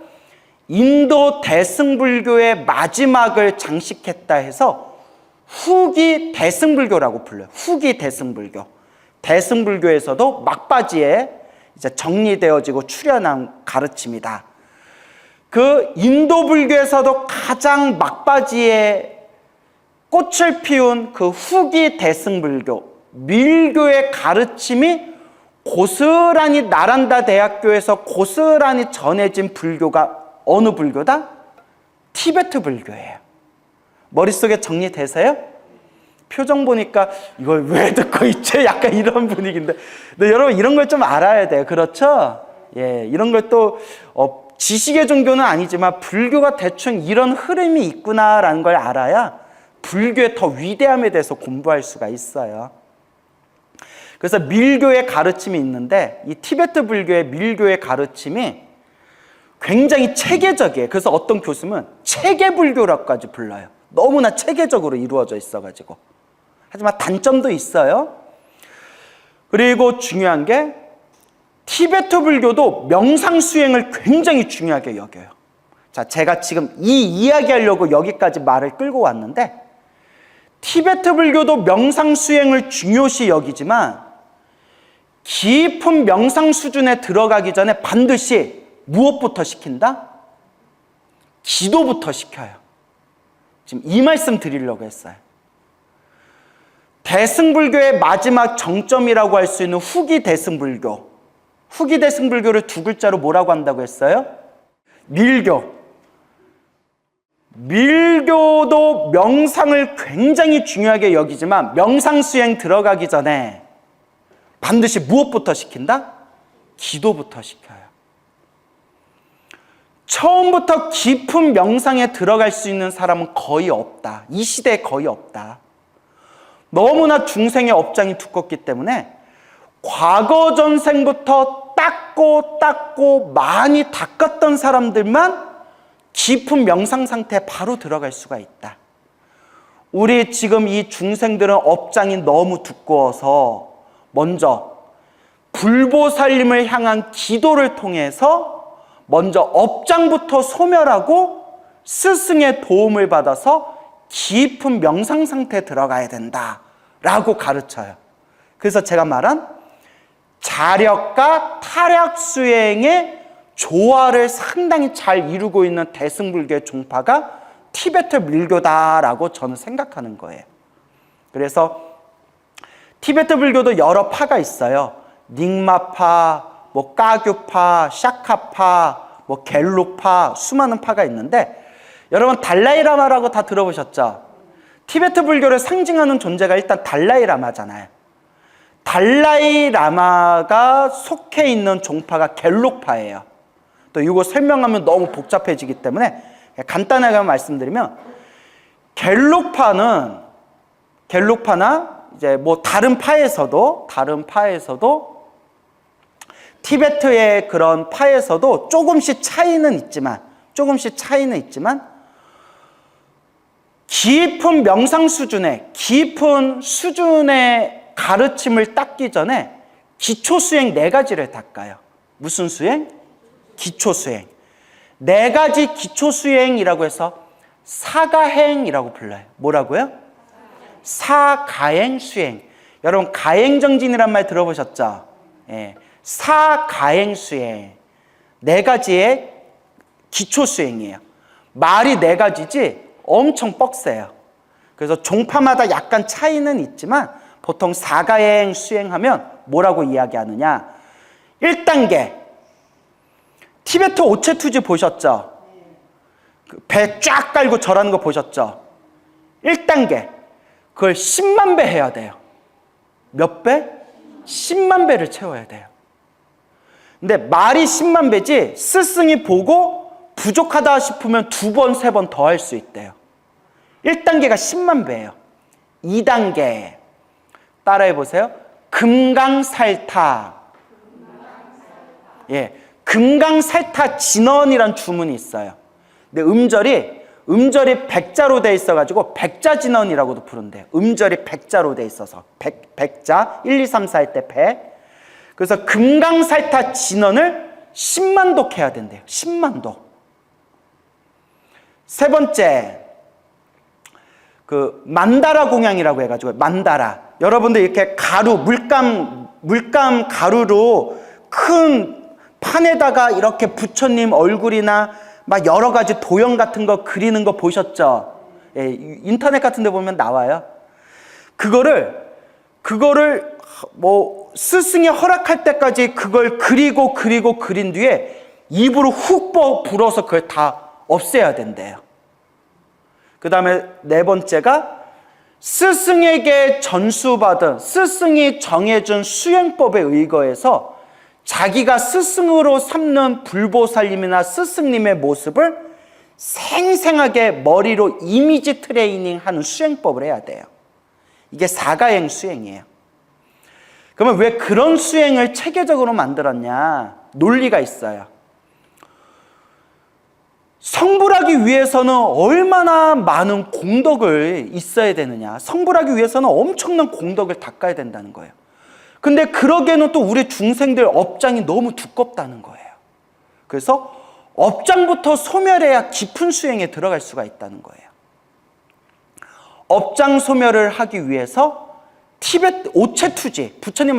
인도 대승불교의 마지막을 장식했다 해서 후기 대승불교라고 불러요. 후기 대승불교. 대승불교에서도 막바지에 이제 정리되어지고 출현한 가르침이다. 그 인도불교에서도 가장 막바지에 꽃을 피운 그 후기 대승불교, 밀교의 가르침이 고스란히 나란다 대학교에서 고스란히 전해진 불교가 어느 불교다? 티베트 불교예요. 머릿속에 정리되세요? 표정 보니까 이걸 왜 듣고 있지? 약간 이런 분위기인데. 근데 여러분 이런 걸 좀 알아야 돼요. 그렇죠? 예, 이런 걸 또 지식의 종교는 아니지만 불교가 대충 이런 흐름이 있구나라는 걸 알아야 불교의 더 위대함에 대해서 공부할 수가 있어요. 그래서 밀교의 가르침이 있는데 이 티베트 불교의 밀교의 가르침이 굉장히 체계적이에요. 그래서 어떤 교수는 체계불교라고까지 불러요. 너무나 체계적으로 이루어져 있어가지고. 하지만 단점도 있어요. 그리고 중요한 게 티베트 불교도 명상 수행을 굉장히 중요하게 여겨요. 자, 제가 지금 이 이야기하려고 여기까지 말을 끌고 왔는데 티베트 불교도 명상 수행을 중요시 여기지만 깊은 명상 수준에 들어가기 전에 반드시 무엇부터 시킨다? 기도부터 시켜요. 지금 이 말씀 드리려고 했어요. 대승불교의 마지막 정점이라고 할 수 있는 후기 대승불교. 후기 대승불교를 두 글자로 뭐라고 한다고 했어요? 밀교. 밀교도 명상을 굉장히 중요하게 여기지만 명상 수행 들어가기 전에 반드시 무엇부터 시킨다? 기도부터 시켜요. 처음부터 깊은 명상에 들어갈 수 있는 사람은 거의 없다. 이 시대에 거의 없다. 너무나 중생의 업장이 두껍기 때문에 과거 전생부터 닦고 많이 닦았던 사람들만 깊은 명상 상태에 바로 들어갈 수가 있다. 우리 지금 이 중생들은 업장이 너무 두꺼워서 먼저 불보살님을 향한 기도를 통해서 먼저 업장부터 소멸하고 스승의 도움을 받아서 깊은 명상 상태에 들어가야 된다라고 가르쳐요. 그래서 제가 말한 자력과 타력 수행의 조화를 상당히 잘 이루고 있는 대승불교의 종파가 티베트 밀교다라고 저는 생각하는 거예요. 그래서 티베트 불교도 여러 파가 있어요. 닉마파, 뭐 까규파, 샤카파, 뭐 겔룩파, 수많은 파가 있는데 여러분 달라이라마라고 다 들어보셨죠? 티베트 불교를 상징하는 존재가 일단 달라이라마잖아요. 달라이라마가 속해 있는 종파가 겔룩파예요. 또 이거 설명하면 너무 복잡해지기 때문에 간단하게 말씀드리면 겔룩파나 이제 뭐 다른 파에서도 티베트의 그런 파에서도 조금씩 차이는 있지만 깊은 명상 수준의 가르침을 닦기 전에 기초 수행 4가지를 닦아요. 무슨 수행? 기초 수행. 4가지 기초 수행이라고 해서 사가행이라고 불러요. 뭐라고요? 사가행 수행. 여러분 가행정진이란 말 들어보셨죠? 예. 사가행 수행. 4가지의 기초 수행이에요. 말이 4가지지 엄청 뻑세요. 그래서 종파마다 약간 차이는 있지만 보통 사가행 수행하면 뭐라고 이야기하느냐? 1단계 티베트 오체투지 보셨죠? 배 쫙 깔고 절하는 거 보셨죠? 1단계 그걸 10만 배 해야 돼요. 몇 배? 10만 배를 채워야 돼요. 근데 말이 10만 배지 스승이 보고 부족하다 싶으면 2번, 3번 더 할 수 있대요. 1단계가 10만 배예요. 2단계 따라해 보세요. 금강살타. 예, 금강살타 진언이란 주문이 있어요. 근데 음절이 백자로 돼 있어가지고 백자진언이라고도 부른대요. 음절이 백자로 돼 있어서 백자 1, 2, 3, 4 할 때 백. 그래서 금강살타 진언을 10만 독 해야 된대요. 10만 독. 세 번째, 그 만다라 공양이라고 해가지고 만다라. 여러분들 이렇게 가루, 물감 가루로 큰 판에다가 이렇게 부처님 얼굴이나 막 여러 가지 도형 같은 거 그리는 거 보셨죠? 예, 인터넷 같은 데 보면 나와요. 그거를 뭐 스승이 허락할 때까지 그걸 그린 뒤에 입으로 훅 불어서 그걸 다 없애야 된대요. 그 다음에 4번째가 스승에게 전수받은, 스승이 정해준 수행법에 의거해서 자기가 스승으로 삼는 불보살님이나 스승님의 모습을 생생하게 머리로 이미지 트레이닝하는 수행법을 해야 돼요. 이게 사가행 수행이에요. 그러면 왜 그런 수행을 체계적으로 만들었냐? 논리가 있어요. 성불하기 위해서는 얼마나 많은 공덕을 있어야 되느냐? 성불하기 위해서는 엄청난 공덕을 닦아야 된다는 거예요. 근데 그러기에는 또 우리 중생들 업장이 너무 두껍다는 거예요. 그래서 업장부터 소멸해야 깊은 수행에 들어갈 수가 있다는 거예요. 업장 소멸을 하기 위해서 티베트 오체투지, 부처님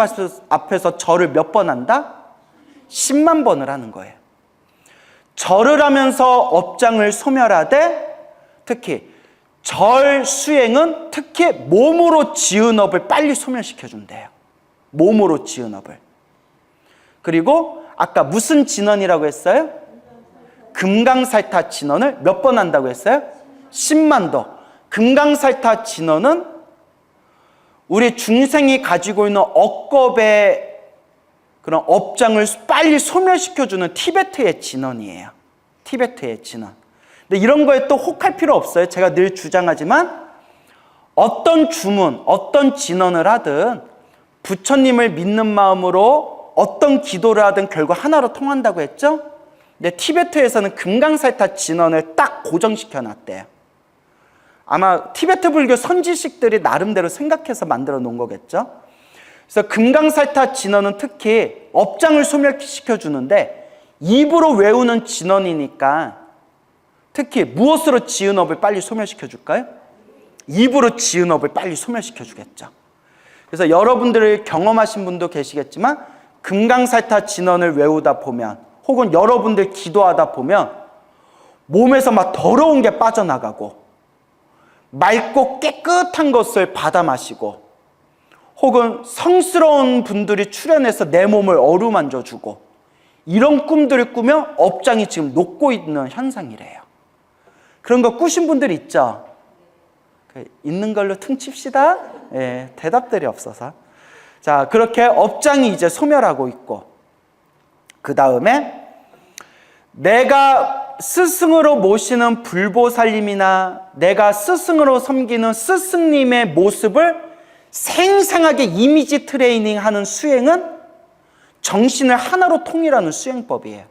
앞에서 절을 몇 번 한다? 10만 번을 하는 거예요. 절을 하면서 업장을 소멸하되, 특히 절 수행은 특히 몸으로 지은 업을 빨리 소멸시켜준대요. 몸으로 지은 업을. 그리고 아까 무슨 진언이라고 했어요? 금강살타 진언을 몇 번 한다고 했어요? 10만 도. 금강살타 진언은 우리 중생이 가지고 있는 억겁의 그런 업장을 빨리 소멸시켜주는 티베트의 진언이에요. 티베트의 진언. 근데 이런 거에 또 혹할 필요 없어요. 제가 늘 주장하지만 어떤 주문, 어떤 진언을 하든 부처님을 믿는 마음으로 어떤 기도를 하든 결국 하나로 통한다고 했죠? 근데 티베트에서는 금강살타 진언을 딱 고정시켜 놨대요. 아마 티베트 불교 선지식들이 나름대로 생각해서 만들어 놓은 거겠죠? 그래서 금강살타 진언은 특히 업장을 소멸시켜 주는데 입으로 외우는 진언이니까 특히 무엇으로 지은 업을 빨리 소멸시켜 줄까요? 입으로 지은 업을 빨리 소멸시켜 주겠죠. 그래서 여러분들을 경험하신 분도 계시겠지만 금강살타 진언을 외우다 보면 혹은 여러분들 기도하다 보면 몸에서 막 더러운 게 빠져나가고 맑고 깨끗한 것을 받아 마시고 혹은 성스러운 분들이 출현해서 내 몸을 어루만져 주고 이런 꿈들을 꾸며 업장이 지금 녹고 있는 현상이래요. 그런 거 꾸신 분들 있죠? 있는 걸로 퉁칩시다. 예, 대답들이 없어서. 자, 그렇게 업장이 이제 소멸하고 있고, 그 다음에 내가 스승으로 모시는 불보살님이나 내가 스승으로 섬기는 스승님의 모습을 생생하게 이미지 트레이닝하는 수행은 정신을 하나로 통일하는 수행법이에요.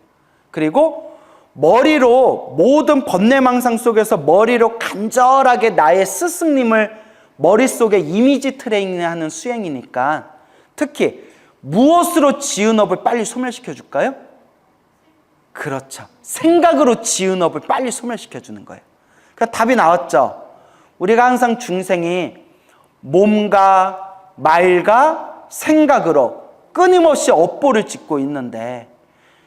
그리고 머리로 모든 번뇌망상 속에서 머리로 간절하게 나의 스승님을 머릿속에 이미지 트레이닝하는 수행이니까 특히 무엇으로 지은 업을 빨리 소멸시켜 줄까요? 그렇죠. 생각으로 지은 업을 빨리 소멸시켜 주는 거예요. 그러니까 답이 나왔죠. 우리가 항상 중생이 몸과 말과 생각으로 끊임없이 업보를 짓고 있는데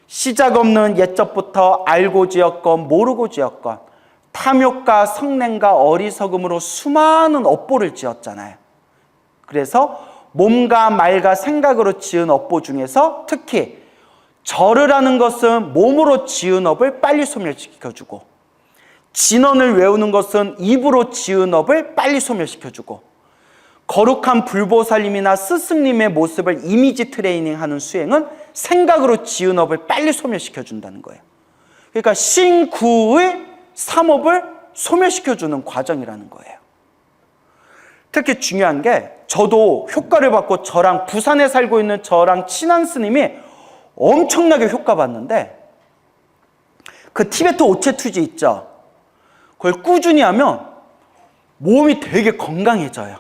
시작 없는 옛적부터 알고 지었건 모르고 지었건 탐욕과 성냄과 어리석음으로 수많은 업보를 지었잖아요. 그래서 몸과 말과 생각으로 지은 업보 중에서 특히 절을 하는 것은 몸으로 지은 업을 빨리 소멸시켜주고 진언을 외우는 것은 입으로 지은 업을 빨리 소멸시켜주고 거룩한 불보살님이나 스승님의 모습을 이미지 트레이닝하는 수행은 생각으로 지은 업을 빨리 소멸시켜준다는 거예요. 그러니까 신구의 삼업을 소멸시켜주는 과정이라는 거예요. 특히 중요한 게 저도 효과를 받고 저랑 부산에 살고 있는 저랑 친한 스님이 엄청나게 효과 봤는데 그 티베트 오체투지 있죠? 그걸 꾸준히 하면 몸이 되게 건강해져요.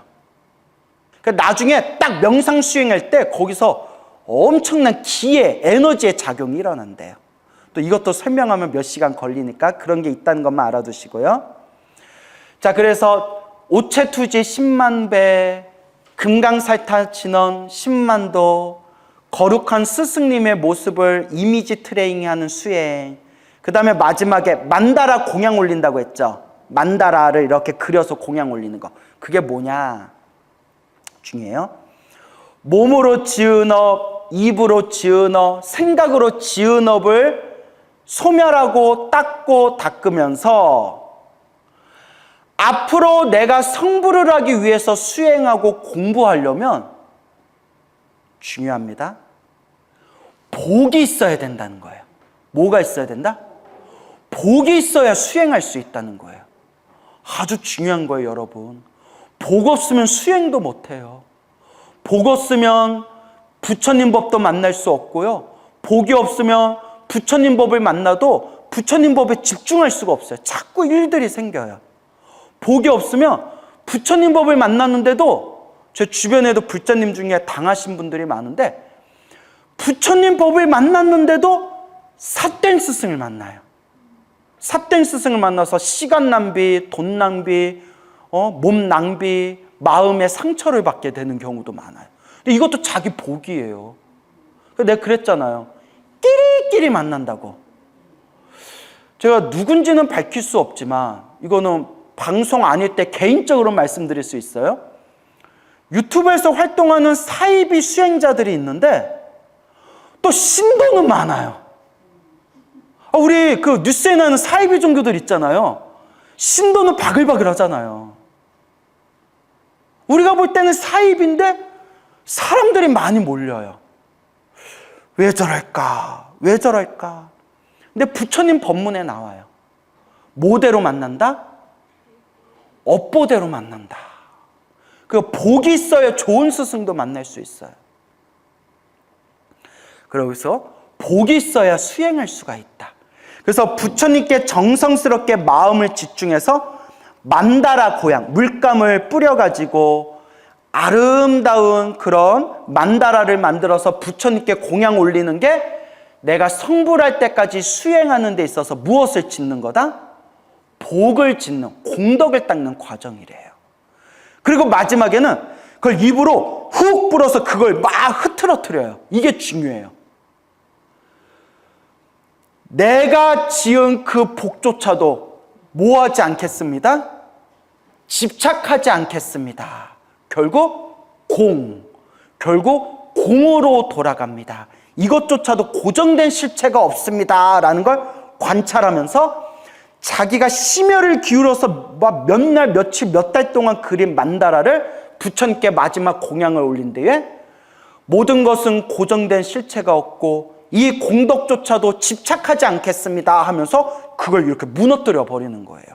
그러니까 나중에 딱 명상 수행할 때 거기서 엄청난 기의 에너지의 작용이 일어난대요. 또 이것도 설명하면 몇 시간 걸리니까 그런 게 있다는 것만 알아두시고요. 자, 그래서 오체투지 10만 배, 금강살타 진언 10만 도, 거룩한 스승님의 모습을 이미지 트레이닝하는 수행, 그 다음에 마지막에 만다라 공양 올린다고 했죠. 만다라를 이렇게 그려서 공양 올리는 거. 그게 뭐냐? 중요해요. 몸으로 지은 업, 입으로 지은 업, 생각으로 지은 업을 소멸하고 닦고 닦으면서 앞으로 내가 성불을 하기 위해서 수행하고 공부하려면 중요합니다. 복이 있어야 된다는 거예요. 뭐가 있어야 된다? 복이 있어야 수행할 수 있다는 거예요. 아주 중요한 거예요, 여러분. 복 없으면 수행도 못해요. 복 없으면 부처님 법도 만날 수 없고요. 복이 없으면 부처님 법을 만나도 부처님 법에 집중할 수가 없어요. 자꾸 일들이 생겨요. 복이 없으면 부처님 법을 만났는데도 제 주변에도 불자님 중에 당하신 분들이 많은데 부처님 법을 만났는데도 삿된 스승을 만나요. 삿된 스승을 만나서 시간 낭비, 돈 낭비, 몸 낭비, 마음의 상처를 받게 되는 경우도 많아요. 근데 이것도 자기 복이에요. 내가 그랬잖아요. 끼리끼리 만난다고. 제가 누군지는 밝힐 수 없지만 이거는 방송 아닐 때 개인적으로 말씀드릴 수 있어요. 유튜브에서 활동하는 사이비 수행자들이 있는데 또 신도는 많아요. 우리 그 뉴스에 나오는 사이비 종교들 있잖아요. 신도는 바글바글 하잖아요. 우리가 볼 때는 사이비인데 사람들이 많이 몰려요. 왜 저럴까? 왜 저럴까? 근데 부처님 법문에 나와요. 뭐대로 만난다? 업보대로 만난다. 그 복이 있어야 좋은 스승도 만날 수 있어요. 그래서 복이 있어야 수행할 수가 있다. 그래서 부처님께 정성스럽게 마음을 집중해서 만다라 고향, 물감을 뿌려가지고 아름다운 그런 만다라를 만들어서 부처님께 공양 올리는 게 내가 성불할 때까지 수행하는 데 있어서 무엇을 짓는 거다? 복을 짓는, 공덕을 닦는 과정이래요. 그리고 마지막에는 그걸 입으로 훅 불어서 그걸 막 흐트러뜨려요. 이게 중요해요. 내가 지은 그 복조차도 뭐하지 않겠습니다? 집착하지 않겠습니다. 결국 결국 공으로 돌아갑니다. 이것조차도 고정된 실체가 없습니다. 라는 걸 관찰하면서 자기가 심혈을 기울여서 막 몇 날, 며칠, 몇 달 동안 그린 만다라를 부처님께 마지막 공양을 올린 데에 모든 것은 고정된 실체가 없고 이 공덕조차도 집착하지 않겠습니다 하면서 그걸 이렇게 무너뜨려 버리는 거예요.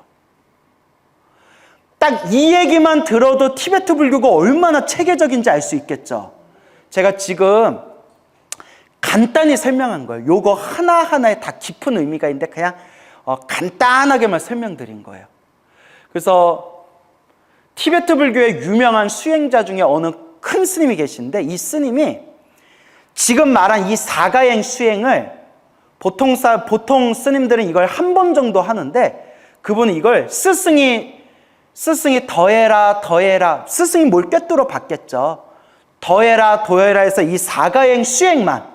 딱 이 얘기만 들어도 티베트 불교가 얼마나 체계적인지 알 수 있겠죠. 제가 지금 간단히 설명한 거예요. 요거 하나하나에 다 깊은 의미가 있는데 그냥 간단하게만 설명드린 거예요. 그래서 티베트 불교의 유명한 수행자 중에 어느 큰 스님이 계신데 이 스님이 지금 말한 이 사가행 수행을 보통 스님들은 이걸 한 번 정도 하는데 그분은 이걸 스승이 더해라 스승이 뭘 꿰뚫어 봤겠죠. 더해라 해서 이 사가행 수행만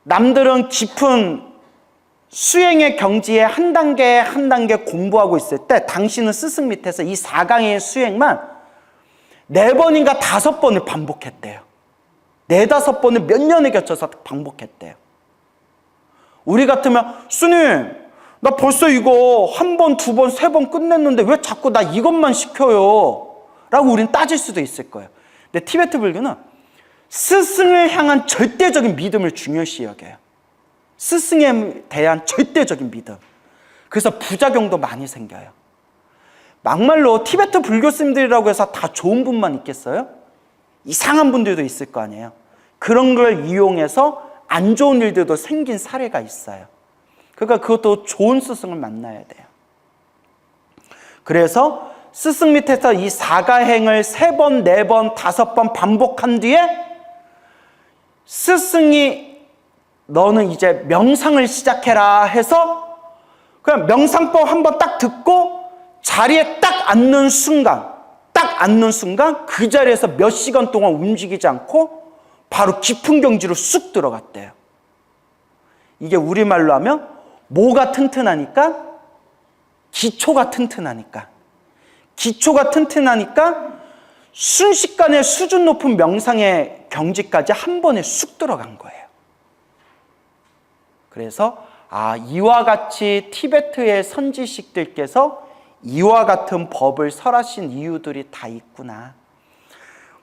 남들은 깊은 수행의 경지에 한 단계 한 단계 공부하고 있을 때 당신은 스승 밑에서 이 사강의 수행만 4번인가 5번을 반복했대요. 4-5번을 몇 년에 겹쳐서 반복했대요. 우리 같으면 스님 나 벌써 이거 1번, 2번, 3번 끝냈는데 왜 자꾸 나 이것만 시켜요? 라고 우리는 따질 수도 있을 거예요. 근데 티베트 불교는 스승을 향한 절대적인 믿음을 중요시 여겨요. 스승에 대한 절대적인 믿음. 그래서 부작용도 많이 생겨요. 막말로 티베트 불교 스님들이라고 해서 다 좋은 분만 있겠어요? 이상한 분들도 있을 거 아니에요. 그런 걸 이용해서 안 좋은 일들도 생긴 사례가 있어요. 그러니까 그것도 좋은 스승을 만나야 돼요. 그래서 스승 밑에서 이 사가행을 3번, 4번, 5번 반복한 뒤에 스승이 너는 이제 명상을 시작해라 해서 그냥 명상법 한번 딱 듣고 자리에 딱 앉는 순간 그 자리에서 몇 시간 동안 움직이지 않고 바로 깊은 경지로 쑥 들어갔대요. 이게 우리말로 하면 뭐가 튼튼하니까? 기초가 튼튼하니까 순식간에 수준 높은 명상의 경지까지 한 번에 쑥 들어간 거예요. 그래서 이와 같이 티베트의 선지식들께서 이와 같은 법을 설하신 이유들이 다 있구나.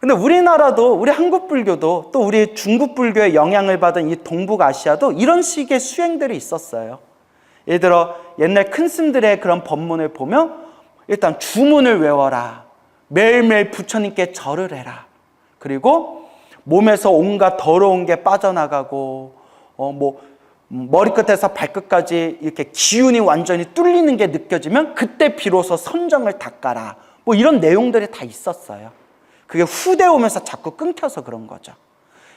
근데 우리나라도, 우리 한국 불교도 또 우리 중국 불교의 영향을 받은 이 동북아시아도 이런 식의 수행들이 있었어요. 예를 들어 옛날 큰 스님들의 그런 법문을 보면 일단 주문을 외워라. 매일매일 부처님께 절을 해라. 그리고 몸에서 온갖 더러운 게 빠져나가고 머리끝에서 발끝까지 이렇게 기운이 완전히 뚫리는 게 느껴지면 그때 비로소 선정을 닦아라. 이런 내용들이 다 있었어요. 그게 후대 오면서 자꾸 끊겨서 그런 거죠.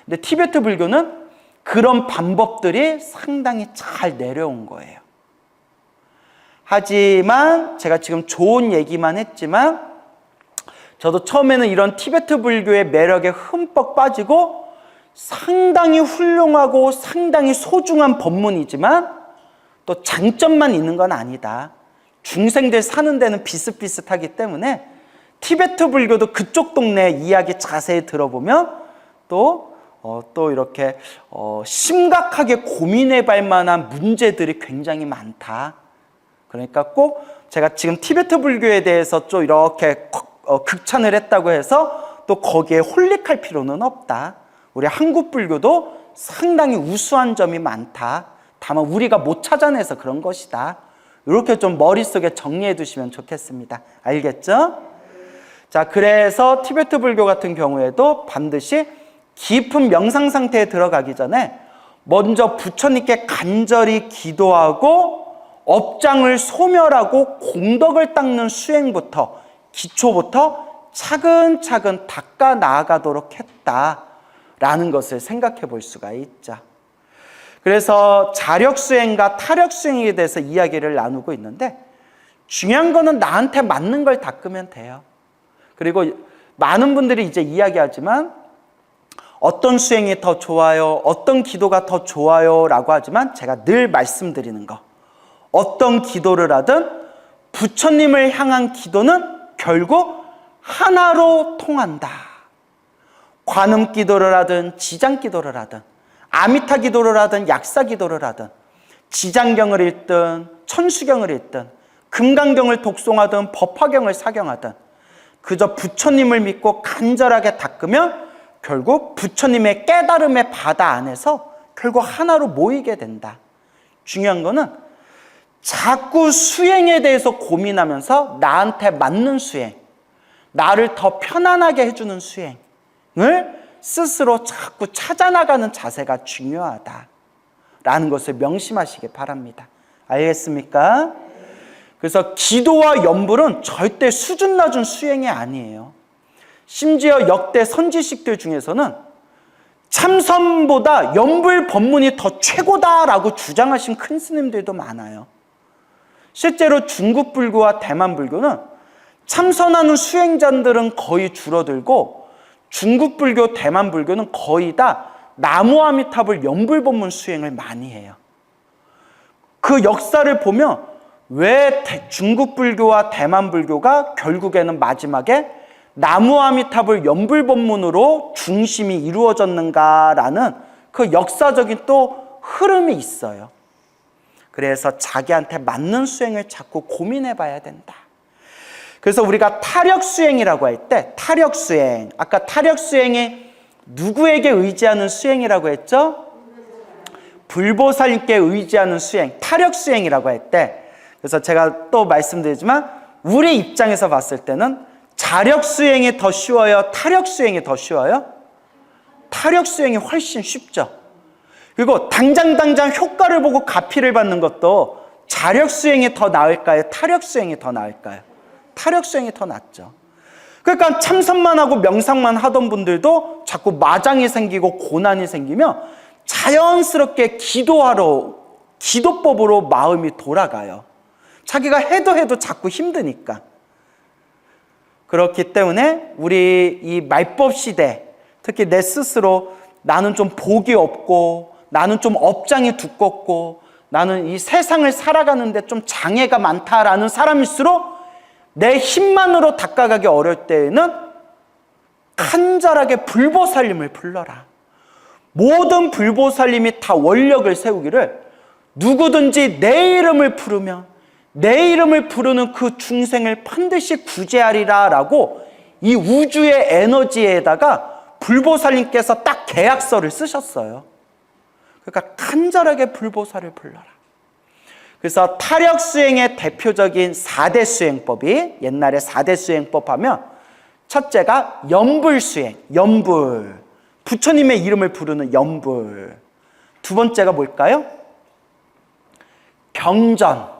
근데 티베트 불교는 그런 방법들이 상당히 잘 내려온 거예요. 하지만 제가 지금 좋은 얘기만 했지만 저도 처음에는 이런 티베트 불교의 매력에 흠뻑 빠지고 상당히 훌륭하고 상당히 소중한 법문이지만 또 장점만 있는 건 아니다. 중생들 사는 데는 비슷비슷하기 때문에 티베트 불교도 그쪽 동네 이야기 자세히 들어보면 또 이렇게 심각하게 고민해 볼 만한 문제들이 굉장히 많다. 그러니까 꼭 제가 지금 티베트 불교에 대해서 좀 이렇게 극찬을 했다고 해서 또 거기에 홀릭할 필요는 없다. 우리 한국 불교도 상당히 우수한 점이 많다. 다만 우리가 못 찾아내서 그런 것이다. 이렇게 좀 머릿속에 정리해 두시면 좋겠습니다. 알겠죠? 자, 그래서 티베트 불교 같은 경우에도 반드시 깊은 명상 상태에 들어가기 전에 먼저 부처님께 간절히 기도하고 업장을 소멸하고 공덕을 닦는 수행부터, 기초부터 차근차근 닦아 나아가도록 했다라는 것을 생각해 볼 수가 있죠. 그래서 자력수행과 타력수행에 대해서 이야기를 나누고 있는데 중요한 거는 나한테 맞는 걸 닦으면 돼요. 그리고 많은 분들이 이제 이야기하지만 어떤 수행이 더 좋아요, 어떤 기도가 더 좋아요 라고 하지만 제가 늘 말씀드리는 거, 어떤 기도를 하든 부처님을 향한 기도는 결국 하나로 통한다. 관음 기도를 하든 지장 기도를 하든 아미타 기도를 하든 약사 기도를 하든 지장경을 읽든 천수경을 읽든 금강경을 독송하든 법화경을 사경하든 그저 부처님을 믿고 간절하게 닦으면 결국 부처님의 깨달음의 바다 안에서 결국 하나로 모이게 된다. 중요한 거는 자꾸 수행에 대해서 고민하면서 나한테 맞는 수행, 나를 더 편안하게 해주는 수행을 스스로 자꾸 찾아나가는 자세가 중요하다라는 것을 명심하시기 바랍니다. 알겠습니까? 그래서 기도와 염불은 절대 수준 낮은 수행이 아니에요. 심지어 역대 선지식들 중에서는 참선보다 염불 법문이 더 최고다라고 주장하신 큰 스님들도 많아요. 실제로 중국 불교와 대만 불교는 참선하는 수행자들은 거의 줄어들고 중국 불교, 대만 불교는 거의 다 나무아미타불 염불법문 수행을 많이 해요. 그 역사를 보면 왜 중국 불교와 대만 불교가 결국에는 마지막에 나무아미타불 염불법문으로 중심이 이루어졌는가라는 그 역사적인 또 흐름이 있어요. 그래서 자기한테 맞는 수행을 자꾸 고민해 봐야 된다. 그래서 우리가 타력수행이라고 할 때 타력수행, 아까 타력수행이 누구에게 의지하는 수행이라고 했죠? 불보살님께 의지하는 수행, 타력수행이라고 할 때, 그래서 제가 또 말씀드리지만 우리 입장에서 봤을 때는 자력수행이 더 쉬워요? 타력수행이 더 쉬워요? 타력수행이 훨씬 쉽죠. 그리고 당장 효과를 보고 가피를 받는 것도 자력수행이 더 나을까요? 타력수행이 더 나을까요? 타력수행이 더 낫죠. 그러니까 참선만 하고 명상만 하던 분들도 자꾸 마장이 생기고 고난이 생기면 자연스럽게 기도법으로 마음이 돌아가요. 자기가 해도 자꾸 힘드니까. 그렇기 때문에 우리 이 말법 시대, 특히 내 스스로 나는 좀 복이 없고 나는 좀 업장이 두껍고 나는 이 세상을 살아가는데 좀 장애가 많다라는 사람일수록 내 힘만으로 닦아가기 어려울 때에는 간절하게 불보살님을 불러라. 모든 불보살님이 다 원력을 세우기를 누구든지 내 이름을 부르면 내 이름을 부르는 그 중생을 반드시 구제하리라 라고 이 우주의 에너지에다가 불보살님께서 딱 계약서를 쓰셨어요. 그러니까 간절하게 불보살을 불러라. 그래서 타력 수행의 대표적인 4대 수행법이, 옛날에 4대 수행법 하면 첫째가 염불 수행, 염불. 부처님의 이름을 부르는 염불. 두 번째가 뭘까요? 경전.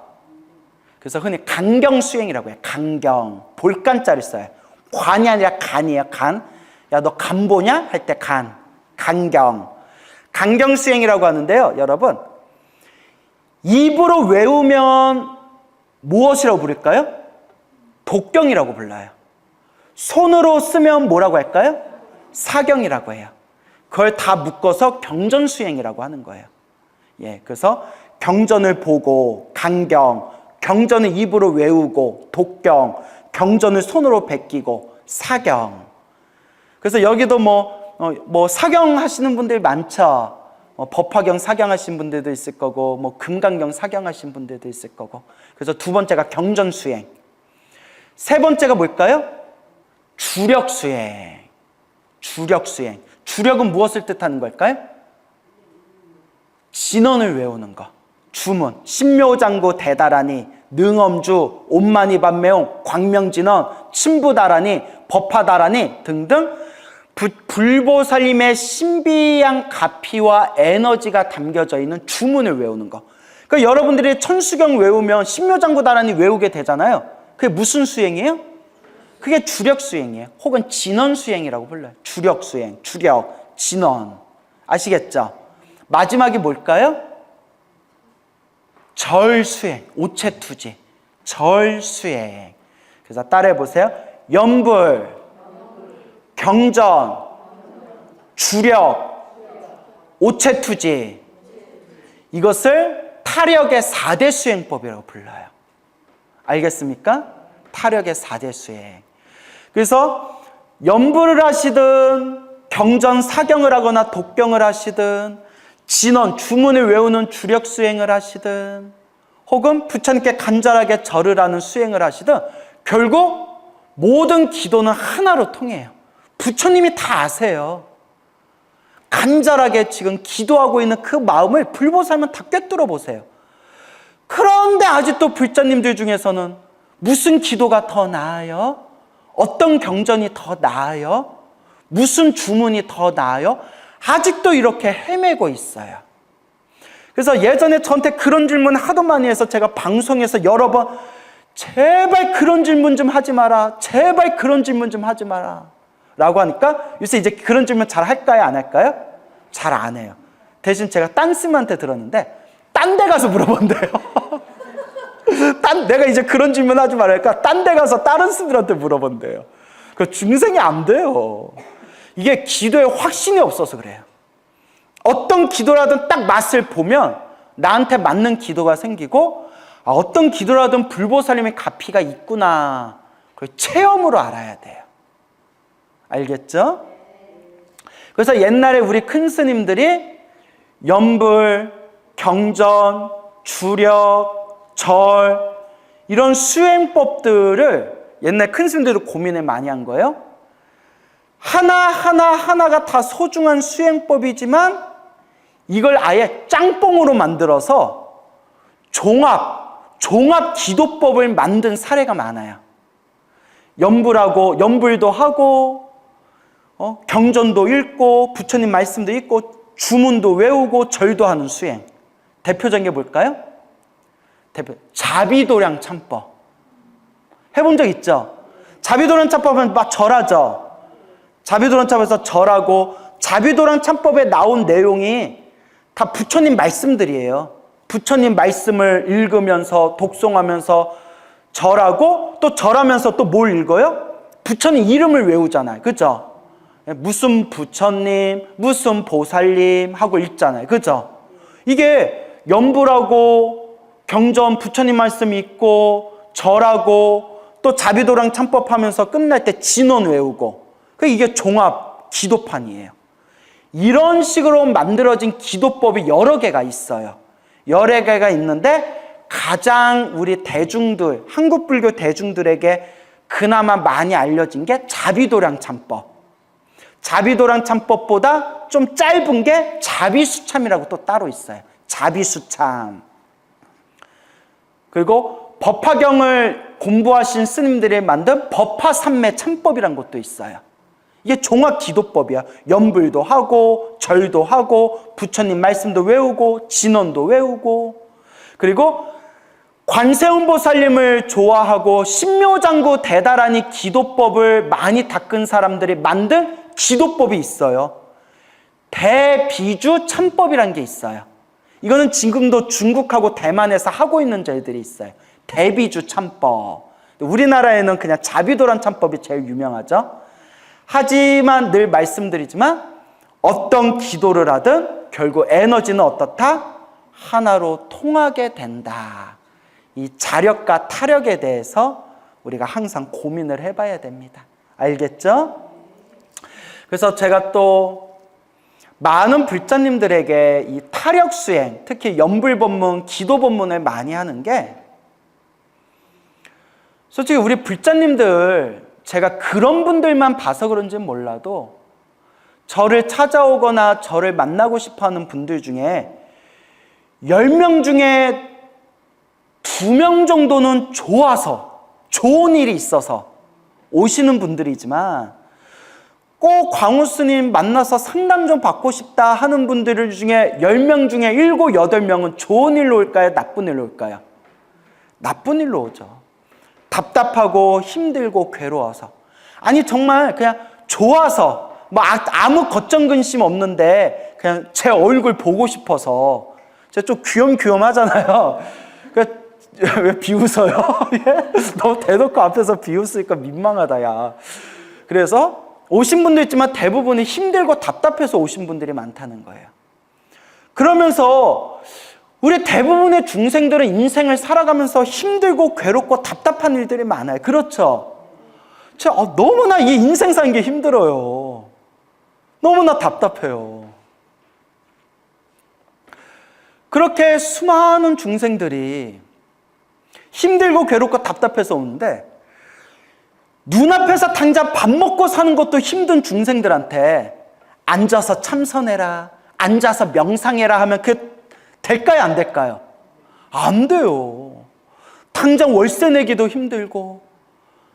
그래서 흔히 간경 수행이라고 해요. 간경. 볼간자를 써요. 관이 아니라 간이에요. 간. 야, 너 간 보냐? 할 때 간. 간경. 간경 수행이라고 하는데요. 여러분, 입으로 외우면 무엇이라고 부를까요? 독경이라고 불러요. 손으로 쓰면 뭐라고 할까요? 사경이라고 해요. 그걸 다 묶어서 경전수행이라고 하는 거예요. 예, 그래서 경전을 보고 간경, 경전을 입으로 외우고 독경, 경전을 손으로 베끼고 사경. 그래서 여기도 뭐 사경 하시는 분들이 많죠. 법화경 사경하신 분들도 있을 거고, 뭐 금강경 사경하신 분들도 있을 거고. 그래서 두 번째가 경전수행. 세 번째가 뭘까요? 주력수행. 주력수행. 주력은 무엇을 뜻하는 걸까요? 진언을 외우는 거. 주문. 신묘장구 대다라니, 능엄주, 옴마니반매옹, 광명진언, 친부다라니, 법화다라니 등등 불보살님의 신비한 가피와 에너지가 담겨져 있는 주문을 외우는 거. 그러니까 여러분들이 천수경 외우면 신묘장구다라니 외우게 되잖아요. 그게 무슨 수행이에요? 그게 주력수행이에요. 혹은 진언수행이라고 불러요. 주력수행, 주력, 진언. 아시겠죠? 마지막이 뭘까요? 절수행, 오체투지. 절수행. 그래서 따라해 보세요. 염불, 경전, 주력, 오체투지. 이것을 타력의 4대 수행법이라고 불러요. 알겠습니까? 타력의 4대 수행. 그래서 염불을 하시든 경전 사경을 하거나 독경을 하시든 진언, 주문을 외우는 주력 수행을 하시든 혹은 부처님께 간절하게 절을 하는 수행을 하시든 결국 모든 기도는 하나로 통해요. 부처님이 다 아세요. 간절하게 지금 기도하고 있는 그 마음을 불보살만 다 꿰뚫어 보세요. 그런데 아직도 불자님들 중에서는 무슨 기도가 더 나아요? 어떤 경전이 더 나아요? 무슨 주문이 더 나아요? 아직도 이렇게 헤매고 있어요. 그래서 예전에 저한테 그런 질문 하도 많이 해서 제가 방송에서 여러 번 제발 그런 질문 좀 하지 마라. 제발 그런 질문 좀 하지 마라. 라고 하니까 요새 이제 그런 질문 잘 할까요? 안 할까요? 잘 안 해요. 대신 제가 딴 스님한테 들었는데 딴 데 가서 물어본대요. 내가 이제 그런 질문 하지 말라니까 딴 데 가서 다른 스님들한테 물어본대요. 그 중생이 안 돼요. 이게 기도에 확신이 없어서 그래요. 어떤 기도라든 딱 맛을 보면 나한테 맞는 기도가 생기고 어떤 기도라든 불보살님의 가피가 있구나. 그걸 체험으로 알아야 돼요. 알겠죠? 그래서 옛날에 우리 큰 스님들이 염불, 경전, 주력, 절 이런 수행법들을 옛날 큰 스님들도 고민을 많이 한 거예요. 하나가 다 소중한 수행법이지만 이걸 아예 짱뽕으로 만들어서 종합 기도법을 만든 사례가 많아요. 염불도 하고 경전도 읽고 부처님 말씀도 읽고 주문도 외우고 절도 하는 수행. 대표적인 게 뭘까요? 자비도량 참법. 해본 적 있죠? 자비도량 참법은 막 절하죠. 자비도량 참법에서 절하고 자비도량 참법에 나온 내용이 다 부처님 말씀들이에요. 부처님 말씀을 읽으면서 독송하면서 절하고 또 절하면서 또 뭘 읽어요? 부처님 이름을 외우잖아요. 그죠? 무슨 부처님, 무슨 보살님 하고 읽잖아요. 그죠? 이게 염불하고 경전 부처님 말씀 읽고 절하고 또 자비도량 참법하면서 끝날 때 진언 외우고 이게 종합 기도판이에요. 이런 식으로 만들어진 기도법이 여러 개가 있어요. 여러 개가 있는데 가장 우리 대중들, 한국 불교 대중들에게 그나마 많이 알려진 게 자비도량 참법. 자비도량 참법보다 좀 짧은 게 자비수참이라고 또 따로 있어요. 자비수참. 그리고 법화경을 공부하신 스님들이 만든 법화삼매 참법이라는 것도 있어요. 이게 종합기도법이야. 연불도 하고 절도 하고 부처님 말씀도 외우고 진언도 외우고, 그리고 관세음보살님을 좋아하고 신묘장구 대다라니 기도법을 많이 닦은 사람들이 만든 기도법이 있어요. 대비주 참법이라는 게 있어요. 이거는 지금도 중국하고 대만에서 하고 있는 절들이 있어요. 대비주 참법. 우리나라에는 그냥 자비도란 참법이 제일 유명하죠. 하지만 늘 말씀드리지만 어떤 기도를 하든 결국 에너지는 어떻다? 하나로 통하게 된다. 이 자력과 타력에 대해서 우리가 항상 고민을 해봐야 됩니다. 알겠죠? 그래서 제가 또 많은 불자님들에게 이 타력 수행, 특히 연불법문, 기도법문을 많이 하는 게, 솔직히 우리 불자님들, 제가 그런 분들만 봐서 그런지는 몰라도 저를 찾아오거나 저를 만나고 싶어하는 분들 중에 10명 중에 2명 정도는 좋아서, 좋은 일이 있어서 오시는 분들이지만, 꼭 광우 스님 만나서 상담 좀 받고 싶다 하는 분들 중에 10명 중에 7, 8명은 좋은 일로 올까요? 나쁜 일로 올까요? 나쁜 일로 오죠. 답답하고 힘들고 괴로워서. 아니 정말 그냥 좋아서, 뭐 아무 걱정 근심 없는데 그냥 제 얼굴 보고 싶어서. 제가 좀 귀염귀염하잖아요. 왜 비웃어요? 너무 대놓고 앞에서 비웃으니까 민망하다, 야. 그래서 오신 분도 있지만 대부분이 힘들고 답답해서 오신 분들이 많다는 거예요. 그러면서 우리 대부분의 중생들은 인생을 살아가면서 힘들고 괴롭고 답답한 일들이 많아요. 그렇죠? 너무나 이 인생 사는 게 힘들어요. 너무나 답답해요. 그렇게 수많은 중생들이 힘들고 괴롭고 답답해서 오는데, 눈앞에서 당장 밥 먹고 사는 것도 힘든 중생들한테 앉아서 참선해라, 앉아서 명상해라 하면 그게 될까요? 안 될까요? 안 돼요. 당장 월세 내기도 힘들고,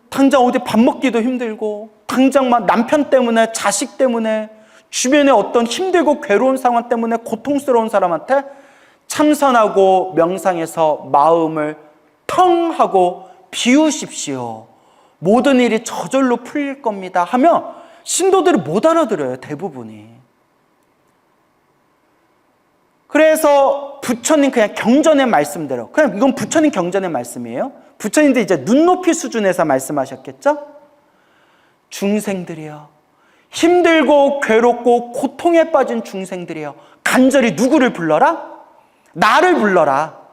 당장 어디 밥 먹기도 힘들고, 당장 막 남편 때문에, 자식 때문에, 주변에 어떤 힘들고 괴로운 상황 때문에 고통스러운 사람한테 참선하고 명상해서 마음을 텅 하고 비우십시오. 모든 일이 저절로 풀릴 겁니다 하면 신도들이 못 알아들어요, 대부분이. 그래서 부처님 그냥 경전의 말씀대로, 그냥 이건 부처님 경전의 말씀이에요. 부처님도 이제 눈높이 수준에서 말씀하셨겠죠? 중생들이여, 힘들고 괴롭고 고통에 빠진 중생들이여, 간절히 누구를 불러라? 나를 불러라.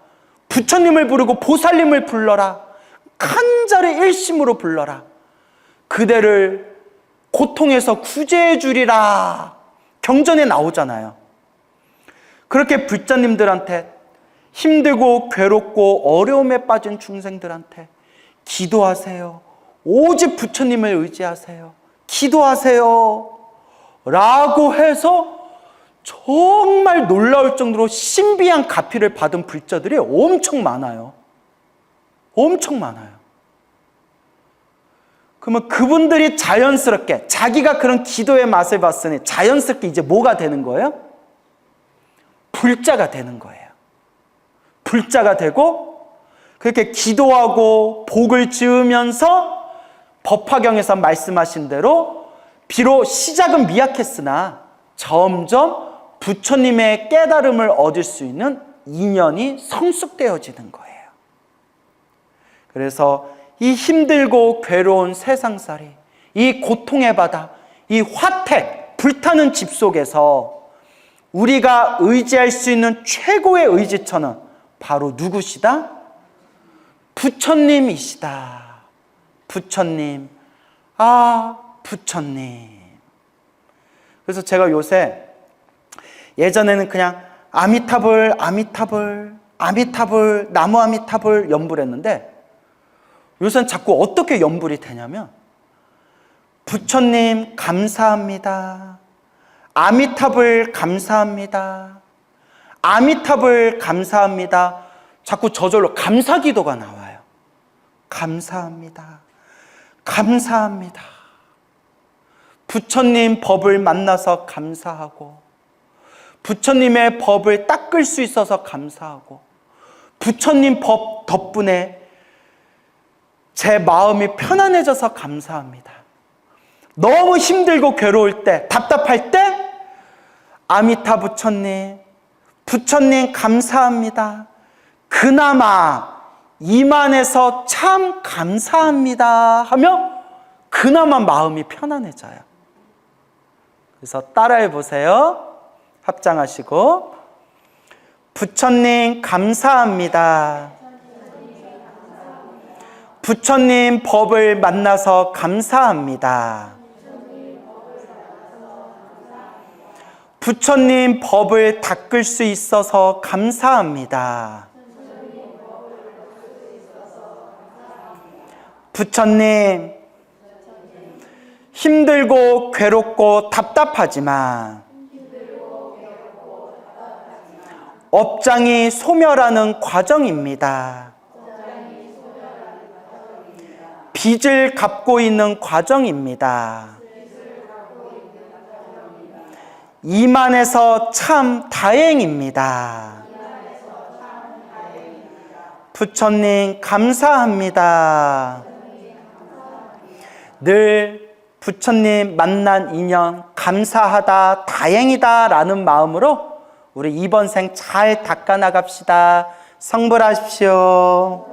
부처님을 부르고 보살님을 불러라. 간절히 일심으로 불러라. 그대를 고통에서 구제해 주리라. 경전에 나오잖아요. 그렇게 불자님들한테, 힘들고 괴롭고 어려움에 빠진 중생들한테 기도하세요. 오직 부처님을 의지하세요. 기도하세요. 라고 해서 정말 놀라울 정도로 신비한 가피를 받은 불자들이 엄청 많아요. 엄청 많아요. 그러면 그분들이 자연스럽게, 자기가 그런 기도의 맛을 봤으니 자연스럽게 이제 뭐가 되는 거예요? 불자가 되는 거예요. 불자가 되고 그렇게 기도하고 복을 지으면서 법화경에서 말씀하신 대로 비록 시작은 미약했으나 점점 부처님의 깨달음을 얻을 수 있는 인연이 성숙되어지는 거예요. 그래서 이 힘들고 괴로운 세상살이, 이 고통의 바다, 이 화택, 불타는 집 속에서 우리가 의지할 수 있는 최고의 의지처는 바로 누구시다? 부처님이시다. 부처님, 부처님. 그래서 제가 요새, 예전에는 그냥 아미타불, 아미타불, 아미타불, 나무 아미타불 연불했는데 요새는 자꾸 어떻게 연불이 되냐면 부처님 감사합니다. 아미타불 감사합니다. 아미타불 감사합니다. 자꾸 저절로 감사 기도가 나와요. 감사합니다. 감사합니다. 부처님 법을 만나서 감사하고, 부처님의 법을 닦을 수 있어서 감사하고, 부처님 법 덕분에 제 마음이 편안해져서 감사합니다. 너무 힘들고 괴로울 때, 답답할 때 아미타 부처님, 부처님 감사합니다. 그나마 이만해서 참 감사합니다 하며 그나마 마음이 편안해져요. 그래서 따라해 보세요. 합장하시고, 부처님 감사합니다. 부처님 법을 만나서 감사합니다. 부처님 법을 닦을 수 있어서 감사합니다. 부처님, 힘들고 괴롭고 답답하지만 업장이 소멸하는 과정입니다. 빚을 갚고 있는 과정입니다. 이만해서 참 다행입니다. 부처님 감사합니다. 늘 부처님 만난 인연 감사하다, 다행이다 라는 마음으로 우리 이번 생 잘 닦아 나갑시다. 성불하십시오.